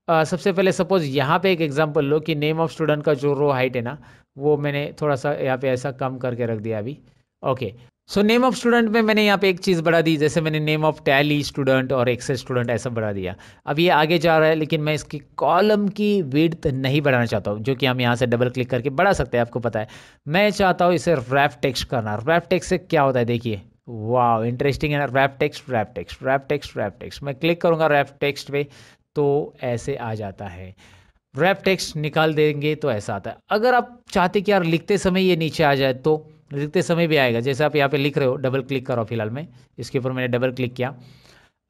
सबसे पहले सपोज यहाँ पे एक एग्जांपल लो कि नेम ऑफ स्टूडेंट का जो रो हाइट है ना, वो मैंने थोड़ा सा यहाँ पे ऐसा कम करके रख दिया अभी। Okay, so name of student में मैंने यहाँ पे एक चीज़ बढ़ा दी, जैसे मैंने नेम ऑफ टैली स्टूडेंट और एक्सेल स्टूडेंट ऐसा बढ़ा दिया। अब ये आगे जा रहा है, लेकिन मैं इसकी कॉलम की विड्थ नहीं बढ़ाना चाहता हूँ, जो कि हम यहाँ से डबल क्लिक करके बढ़ा सकते हैं, आपको पता है। मैं चाहता हूँ इसे रैप टेक्स्ट करना। रैप टेक्स्ट से क्या होता है देखिए, वाह इंटरेस्टिंग है ना, wrap text wrap text wrap text wrap text. मैं क्लिक करूँगा रैप टेक्स्ट पे तो ऐसे आ जाता है। रैप टेक्स्ट निकाल देंगे तो ऐसा आता है। अगर आप चाहते कि यार लिखते समय ये नीचे आ जाए, तो लिखते समय भी आएगा। जैसे आप यहाँ पे लिख रहे हो, डबल क्लिक करो, फिलहाल मैं इसके ऊपर मैंने डबल क्लिक किया,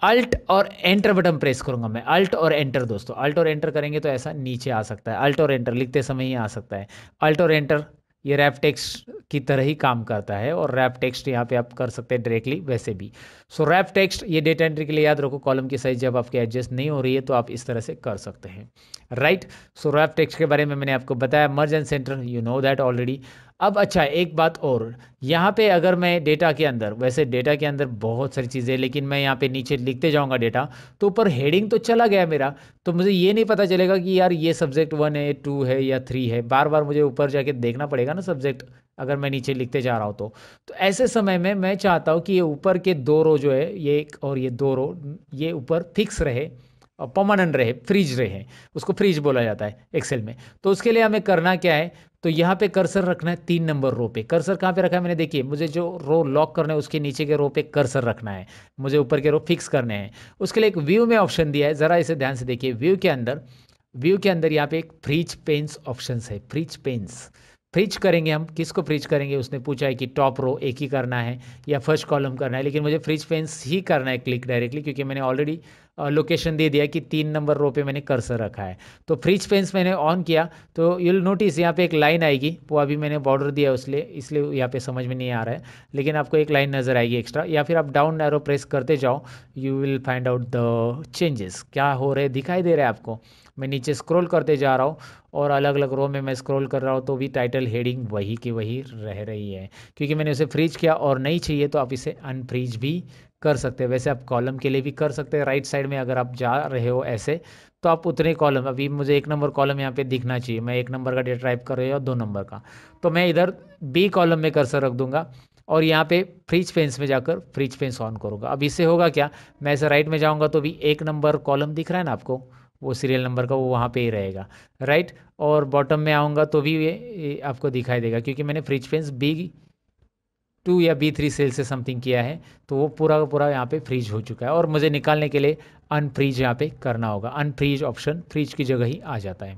अल्ट और एंटर बटन प्रेस करूंगा मैं, अल्ट और एंटर दोस्तों, अल्ट और एंटर करेंगे तो ऐसा नीचे आ सकता है। अल्ट और एंटर लिखते समय ही आ सकता है। अल्ट और एंटर ये रैप टेक्स्ट की तरह ही काम करता है, और रैप टेक्स्ट यहाँ पे आप कर सकते हैं डायरेक्टली वैसे भी। सो रैप टेक्स्ट ये डेटा एंट्री के लिए याद रखो, कॉलम की साइज जब आपके एडजस्ट नहीं हो रही है तो आप इस तरह से कर सकते हैं, राइट। सो रैप टेक्स्ट के बारे में मैंने आपको बताया, मर्ज and centre you know that already. अब अच्छा एक बात और, यहाँ पे अगर मैं डेटा के अंदर, वैसे डेटा के अंदर बहुत सारी चीज़ें, लेकिन मैं यहाँ पे नीचे लिखते जाऊँगा डेटा, तो ऊपर हेडिंग तो चला गया मेरा, तो मुझे ये नहीं पता चलेगा कि यार ये सब्जेक्ट 1 है, 2 है या 3 है। बार बार मुझे ऊपर जाके देखना पड़ेगा ना सब्जेक्ट, अगर मैं नीचे लिखते जा रहा हूँ तो ऐसे समय में मैं चाहता हूँ कि ये ऊपर के 2 रो जो है, ये एक और ये 2 रो, ये ऊपर फिक्स रहे और परमानेंट रहे, फ्रीज रहे, उसको फ्रीज बोला जाता है एक्सेल में। तो उसके लिए हमें करना क्या है, तो यहाँ पे कर्सर रखना है 3 नंबर रो पे। कर्सर कहाँ पे रखा है मैंने, देखिए मुझे जो रो लॉक करना है उसके नीचे के रो पे कर्सर रखना है, मुझे ऊपर के रो फिक्स करने हैं। उसके लिए एक व्यू में ऑप्शन दिया है, ज़रा इसे ध्यान से देखिए। व्यू के अंदर यहाँ पे एक फ्रीज पेन्स ऑप्शन है, फ्रीज पेन्स। फ्रीज करेंगे हम, किसको फ्रीज करेंगे, उसने पूछा है कि टॉप रो एक ही करना है या फर्स्ट कॉलम करना है, लेकिन मुझे फ्रीज पेन्स ही करना है क्लिक डायरेक्टली, क्योंकि मैंने ऑलरेडी लोकेशन दे दिया कि 3 नंबर रो पे मैंने कर्सर रखा है। तो फ्री स्पेस मैंने ऑन किया तो यू विल नोटिस यहाँ पे एक लाइन आएगी, वो अभी मैंने बॉर्डर दिया इसलिए यहाँ पे समझ में नहीं आ रहा है, लेकिन आपको एक लाइन नज़र आएगी एक्स्ट्रा, या फिर आप डाउन एरो प्रेस करते जाओ, you will find out the changes क्या हो रहे दिखाई दे रहा है आपको। मैं नीचे स्क्रॉल करते जा रहा हूँ और अलग अलग रो में मैं स्क्रॉल कर रहा हूँ तो भी टाइटल हेडिंग वही की वही रह रही है, क्योंकि मैंने उसे फ्रीज किया। और नहीं चाहिए तो आप इसे अनफ्रीज भी कर सकते हैं। वैसे आप कॉलम के लिए भी कर सकते हैं, राइट साइड में अगर आप जा रहे हो ऐसे तो आप उतने कॉलम, अभी मुझे 1 नंबर कॉलम यहाँ पे दिखना चाहिए, मैं 1 नंबर का डेटा टाइप कर रही हूँ 2 नंबर का, तो मैं इधर बी कॉलम में कर्सर रख दूंगा और यहाँ पे फ्रीज पेंस में जाकर फ्रीज पेंस ऑन करूँगा। अब इससे होगा क्या, मैं ऐसे राइट में जाऊँगा तो भी 1 नंबर कॉलम दिख रहा है ना आपको, वो सीरियल नंबर का, वो वहाँ पे ही रहेगा, राइट। और बॉटम में आऊँगा तो भी ये आपको दिखाई देगा, क्योंकि मैंने फ्रीज पेंस B2 या B3 सेल से समथिंग किया है, तो वो पूरा का पूरा यहाँ पे फ्रीज हो चुका है। और मुझे निकालने के लिए अनफ्रीज यहाँ पे करना होगा, अनफ्रीज ऑप्शन फ्रीज की जगह ही आ जाता है।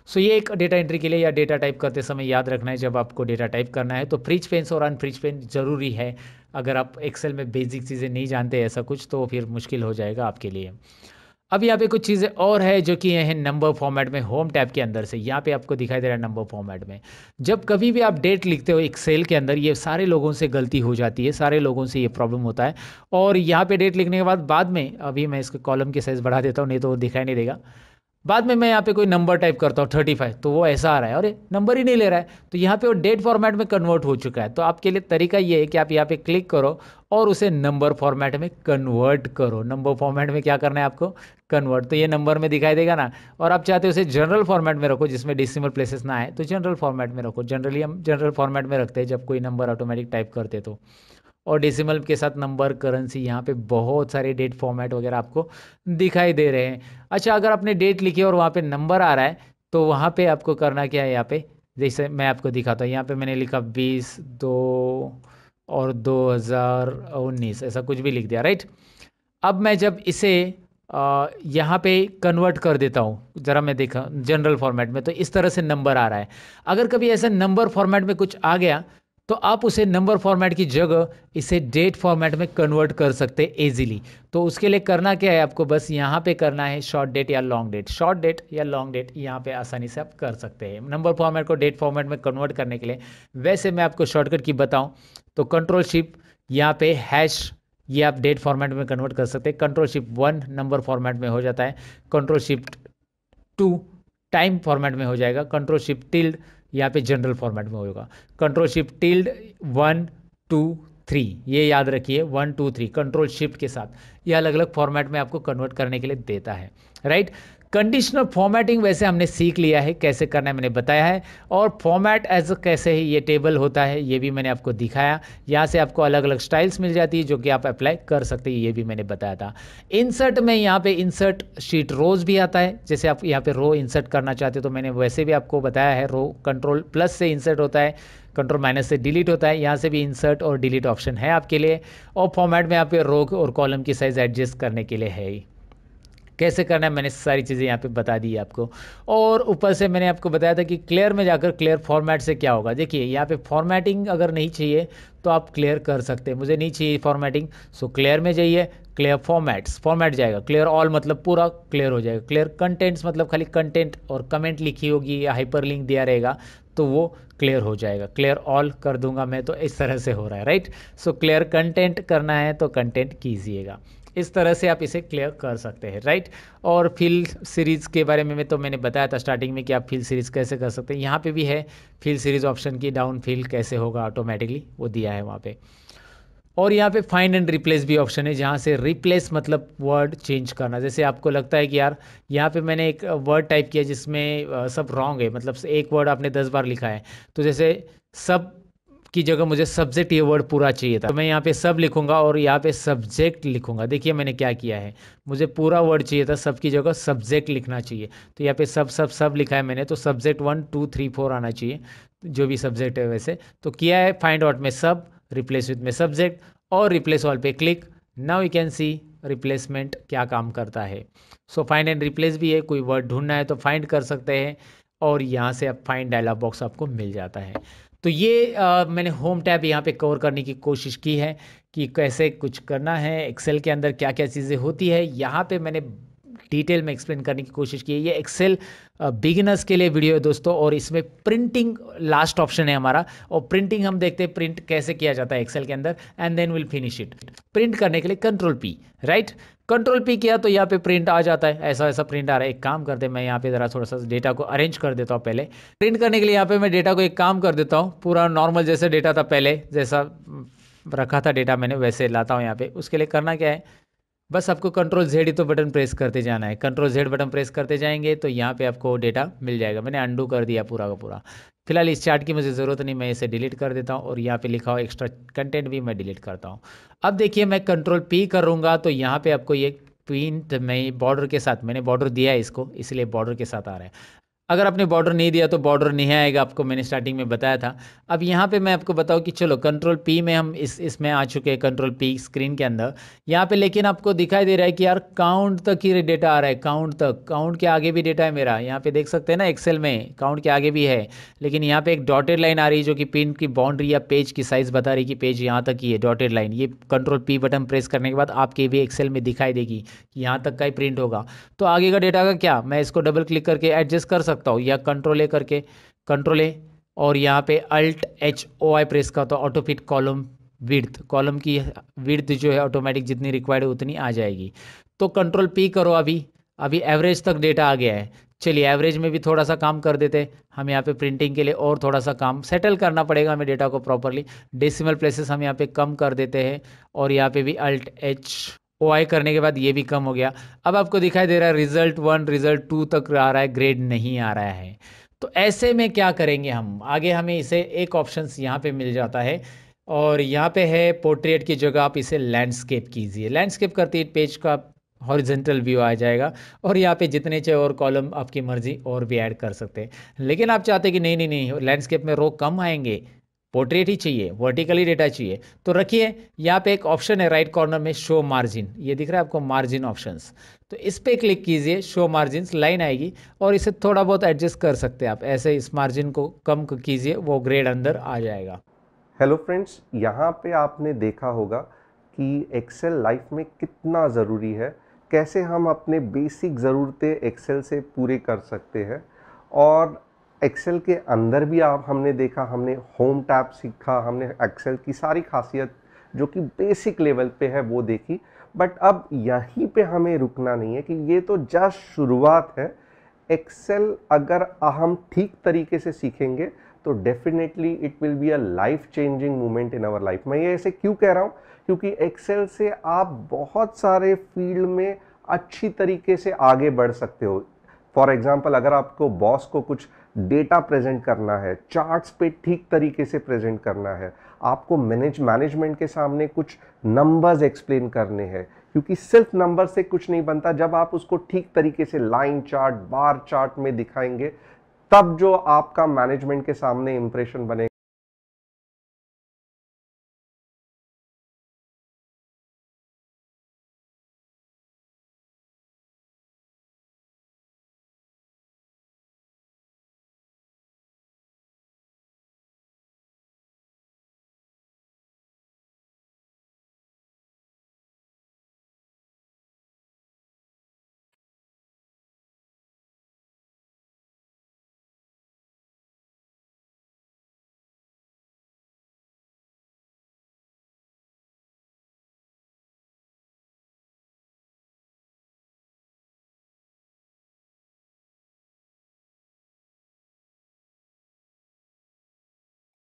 सो ये एक डेटा एंट्री के लिए या डेटा टाइप करते समय याद रखना है, जब आपको डेटा टाइप करना है तो फ्रीज पेंस और अनफ्रीज पेन ज़रूरी है। अगर आप एक्सेल में बेसिक चीज़ें नहीं जानते ऐसा कुछ, तो फिर मुश्किल हो जाएगा आपके लिए। अब यहाँ पे कुछ चीज़ें और है जो कि है नंबर फॉर्मेट में, होम टैब के अंदर से यहाँ पे आपको दिखाई दे रहा है नंबर फॉर्मेट में। जब कभी भी आप डेट लिखते हो एक्सेल के अंदर, ये सारे लोगों से गलती हो जाती है, सारे लोगों से ये प्रॉब्लम होता है। और यहाँ पे डेट लिखने के बाद में, अभी मैं इसके कॉलम की साइज़ बढ़ा देता हूँ नहीं तो वो दिखाई नहीं देगा, बाद में मैं यहाँ पे कोई नंबर टाइप करता हूँ 35, तो वो ऐसा आ रहा है, अरे नंबर ही नहीं ले रहा है, तो यहाँ पे वो डेट फॉर्मेट में कन्वर्ट हो चुका है। तो आपके लिए तरीका ये है कि आप यहाँ पे क्लिक करो और उसे नंबर फॉर्मेट में कन्वर्ट करो। नंबर फॉर्मेट में क्या करना है आपको, कन्वर्ट, तो ये नंबर में दिखाई देगा ना। और आप चाहते हो उसे जनरल फॉर्मेट में रखो जिसमें डेसिमल प्लेसेस ना आए, तो जनरल फॉर्मेट में रखो। जनरली हम जनरल फॉर्मेट में रखते हैं जब कोई नंबर ऑटोमेटिक टाइप करते तो। और डेसिमल के साथ नंबर, करेंसी, यहाँ पे बहुत सारे डेट फॉर्मेट वगैरह आपको दिखाई दे रहे हैं। अच्छा, अगर आपने डेट लिखी और वहाँ पे नंबर आ रहा है तो वहाँ पे आपको करना क्या है, यहाँ पे जैसे मैं आपको दिखाता हूँ, यहाँ पे मैंने लिखा 20/2/2019, ऐसा कुछ भी लिख दिया, राइट। अब मैं जब इसे यहाँ पे कन्वर्ट कर देता हूँ, ज़रा मैं देखा जनरल फॉर्मेट में, तो इस तरह से नंबर आ रहा है। अगर कभी ऐसा नंबर फॉर्मेट में कुछ आ गया तो आप उसे नंबर फॉर्मेट की जगह इसे डेट फॉर्मेट में कन्वर्ट कर सकते हैं इजीली। तो उसके लिए करना क्या है, आपको बस यहाँ पे करना है शॉर्ट डेट या लॉन्ग डेट। शॉर्ट डेट या लॉन्ग डेट यहाँ पे आसानी से आप कर सकते हैं नंबर फॉर्मेट को डेट फॉर्मेट में कन्वर्ट करने के लिए। वैसे मैं आपको शॉर्टकट की बताऊँ तो कंट्रोल-शिफ्ट यहाँ पे हैश, ये आप डेट फॉर्मेट में कन्वर्ट कर सकते हैं। कंट्रोल-शिफ्ट 1 नंबर फॉर्मेट में हो जाता है, कंट्रोल-शिफ्ट 2 टाइम फॉर्मेट में हो जाएगा, कंट्रोल-शिफ्ट यहाँ पे जनरल फॉर्मेट में होगा, कंट्रोल-शिफ्ट 1 2 3, ये याद रखिए 1 2 3 कंट्रोल शिफ्ट के साथ ये अलग अलग फॉर्मेट में आपको कन्वर्ट करने के लिए देता है, राइट। कंडीशनल फॉर्मेटिंग वैसे हमने सीख लिया है कैसे करना है, मैंने बताया है। और फॉर्मेट एज कैसे है, ये टेबल होता है, ये भी मैंने आपको दिखाया। यहाँ से आपको अलग अलग स्टाइल्स मिल जाती है जो कि आप अप्लाई कर सकते हैं, ये भी मैंने बताया था। इंसर्ट में यहाँ पे इंसर्ट शीट रोज भी आता है, जैसे आप यहाँ पे रो इंसर्ट करना चाहते हो तो मैंने वैसे भी आपको बताया है। रो कंट्रोल+ से इंसर्ट होता है, कंट्रोल- से डिलीट होता है। यहाँ से भी इंसर्ट और डिलीट ऑप्शन है आपके लिए। और फॉर्मेट में यहाँ पे रो और कॉलम की साइज़ एडजस्ट करने के लिए है ही। कैसे करना है मैंने सारी चीज़ें यहाँ पे बता दी है आपको। और ऊपर से मैंने आपको बताया था कि क्लियर में जाकर क्लियर फॉर्मेट से क्या होगा। देखिए यहाँ पे फॉर्मेटिंग अगर नहीं चाहिए तो आप क्लियर कर सकते हैं, मुझे नहीं चाहिए फॉर्मेटिंग, सो क्लियर में जाइए, क्लियर फॉर्मेट्स, फॉर्मेट जाएगा। क्लियर ऑल मतलब पूरा क्लियर हो जाएगा। क्लियर कंटेंट्स मतलब खाली कंटेंट और कमेंट लिखी होगी या हाइपरलिंक दिया रहेगा तो वो क्लियर हो जाएगा। क्लियर ऑल कर दूंगा मैं तो इस तरह से हो रहा है, राइट। सो क्लियर कंटेंट करना है तो कंटेंट कीजिएगा, इस तरह से आप इसे क्लियर कर सकते हैं, राइट। और फिल सीरीज़ के बारे में तो मैंने बताया था स्टार्टिंग में कि आप फिल सीरीज़ कैसे कर सकते हैं। यहाँ पे भी है फिल सीरीज़ ऑप्शन की, डाउन फिल कैसे होगा ऑटोमेटिकली वो दिया है वहाँ पे। और यहाँ पे फाइंड एंड रिप्लेस भी ऑप्शन है, जहाँ से रिप्लेस मतलब वर्ड चेंज करना। जैसे आपको लगता है कि यार यहाँ पे मैंने एक वर्ड टाइप किया जिसमें सब रॉन्ग है, मतलब एक वर्ड आपने 10 बार लिखा है, तो जैसे सब की जगह मुझे सब्जेक्ट ये वर्ड पूरा चाहिए था, तो मैं यहाँ पे सब लिखूंगा और यहाँ पे सब्जेक्ट लिखूंगा। देखिए मैंने क्या किया है, मुझे पूरा वर्ड चाहिए था, सब की जगह सब्जेक्ट लिखना चाहिए, तो यहाँ पे सब लिखा है मैंने, तो सब्जेक्ट 1 2 3 4 आना चाहिए, जो भी सब्जेक्ट है वैसे। तो किया है फाइंड आउट में सब, रिप्लेस विथ में सब्जेक्ट और रिप्लेस ऑल पे click. Now you can see replacement क्या काम करता है। सो फाइंड एंड रिप्लेस भी है, कोई वर्ड ढूंढना है तो फाइंड कर सकते हैं और यहाँ से आप फाइंड डायलॉग बॉक्स आपको मिल जाता है। तो ये मैंने होम टैब यहाँ पे कवर करने की कोशिश की है कि कैसे कुछ करना है, एक्सेल के अंदर क्या क्या चीज़ें होती है। यहाँ पे मैंने डिटेल में एक्सप्लेन करने की कोशिश की है। ये एक्सेल बिगिनर्स के लिए वीडियो है दोस्तों, और इसमें प्रिंटिंग लास्ट ऑप्शन है हमारा, और प्रिंटिंग हम देखते हैं प्रिंट कैसे किया जाता है एक्सेल के अंदर, and then will finish it. Print करने के लिए control P, right, control P किया तो यहाँ पे प्रिंट आ जाता है, ऐसा ऐसा प्रिंट आ रहा है। एक काम करते हैं, मैं यहाँ पे ज़रा थोड़ा सा डेटा को अरेंज कर देता हूँ। पहले प्रिंट करने के लिए यहाँ पे मैं डेटा को एक काम कर देता हूँ, पूरा नॉर्मल जैसे डेटा था पहले, जैसा रखा था डेटा मैंने वैसे लाता हूँ यहाँ पे। उसके लिए करना क्या है, बस आपको कंट्रोल जेड ही तो बटन प्रेस करते जाना है। कंट्रोल जेड बटन प्रेस करते जाएंगे तो यहाँ पे आपको डेटा मिल जाएगा। मैंने अंडू कर दिया पूरा का पूरा। फिलहाल इस चार्ट की मुझे ज़रूरत नहीं, मैं इसे डिलीट कर देता हूँ, और यहाँ पे लिखा हुआ एक्स्ट्रा कंटेंट भी मैं डिलीट करता हूँ। अब देखिए मैं कंट्रोल पी करूँगा तो यहाँ पे आपको ये प्रिंट में बॉर्डर के साथ, मैंने बॉर्डर दिया है इसको, इसलिए बॉर्डर के साथ आ रहा है। अगर आपने बॉर्डर नहीं दिया तो बॉर्डर नहीं आएगा, आपको मैंने स्टार्टिंग में बताया था। अब यहाँ पे मैं आपको बताऊँ कि चलो कंट्रोल पी में हम इसमें आ चुके हैं, कंट्रोल पी स्क्रीन के अंदर यहाँ पे। लेकिन आपको दिखाई दे रहा है कि यार काउंट तक ही डेटा आ रहा है, काउंट तक, काउंट के आगे भी डेटा है मेरा। यहाँ पे देख सकते हैं ना एक्सेल में काउंट के आगे भी है, लेकिन यहाँ पे एक डॉटेड लाइन आ रही है जो कि पिन की बाउंड्री या पेज की साइज़ बता रही है कि पेज यहाँ तक ही है, डॉटेड लाइन। ये कंट्रोल पी बटन प्रेस करने के बाद आपके भी एक्सेल में दिखाई देगी कि यहाँ तक का ही प्रिंट होगा। तो आगे का डेटा का क्या, मैं इसको डबल क्लिक करके एडजस्ट कर सकता हूँ, या कंट्रोल ए करके, कंट्रोल ए और यहाँ पे alt H O I press का तो auto fit column width, column की विड्थ जो है ऑटोमेटिक जितनी रिक्वायर्ड है उतनी आ जाएगी। तो कंट्रोल पी करो, अभी एवरेज तक डेटा आ गया है। चलिए एवरेज में भी थोड़ा सा काम कर देते, हम यहाँ पे प्रिंटिंग के लिए और थोड़ा सा काम सेटल करना पड़ेगा हमें डेटा को प्रॉपरली। डेसिमल प्लेसेस हम यहाँ पे कम कर देते हैं, और यहाँ पे भी अल्ट एच ओ आई करने के बाद ये भी कम हो गया। अब आपको दिखाई दे रहा है रिजल्ट 1 रिजल्ट 2 तक आ रहा है, ग्रेड नहीं आ रहा है। तो ऐसे में क्या करेंगे हम आगे, हमें इसे एक ऑप्शंस यहाँ पे मिल जाता है, और यहाँ पे है पोर्ट्रेट की जगह आप इसे लैंडस्केप कीजिए। लैंडस्केप करते ही पेज का हॉरिजेंटल व्यू आ जाएगा, और यहाँ पे जितने चाहे और कॉलम आपकी मर्जी और भी ऐड कर सकते हैं। लेकिन आप चाहते हैं कि नहीं नहीं नहीं, लैंडस्केप में रो कम आएंगे, पोर्ट्रेट ही चाहिए, वर्टिकली डेटा चाहिए, तो रखिए यहाँ पे एक ऑप्शन है राइट कॉर्नर में, शो मार्जिन, ये दिख रहा है आपको मार्जिन ऑप्शंस। तो इस पे क्लिक कीजिए, शो मार्जिन्स लाइन आएगी, और इसे थोड़ा बहुत एडजस्ट कर सकते हैं आप, ऐसे इस मार्जिन को कम कीजिए, वो ग्रेड अंदर आ जाएगा। हेलो फ्रेंड्स, यहाँ पे आपने देखा होगा कि एक्सेल लाइफ में कितना ज़रूरी है, कैसे हम अपने बेसिक ज़रूरतें एक्सेल से पूरे कर सकते हैं। और एक्सेल के अंदर भी हमने देखा, हमने होम टैब सीखा, हमने एक्सेल की सारी खासियत जो कि बेसिक लेवल पे है वो देखी। बट अब यहीं पे हमें रुकना नहीं है कि ये तो जस्ट शुरुआत है। एक्सेल अगर हम ठीक तरीके से सीखेंगे तो definitely it will be a life changing moment in our life. मैं ये ऐसे क्यों कह रहा हूँ, क्योंकि एक्सेल से आप बहुत सारे फील्ड में अच्छी तरीके से आगे बढ़ सकते हो। फॉर एग्जाम्पल, अगर आपको बॉस को कुछ डेटा प्रेजेंट करना है, चार्ट्स पे ठीक तरीके से प्रेजेंट करना है, आपको मैनेजमेंट के सामने कुछ नंबर्स एक्सप्लेन करने हैं, क्योंकि सिर्फ नंबर से कुछ नहीं बनता। जब आप उसको ठीक तरीके से लाइन चार्ट, बार चार्ट में दिखाएंगे, तब जो आपका मैनेजमेंट के सामने इंप्रेशन बनेगा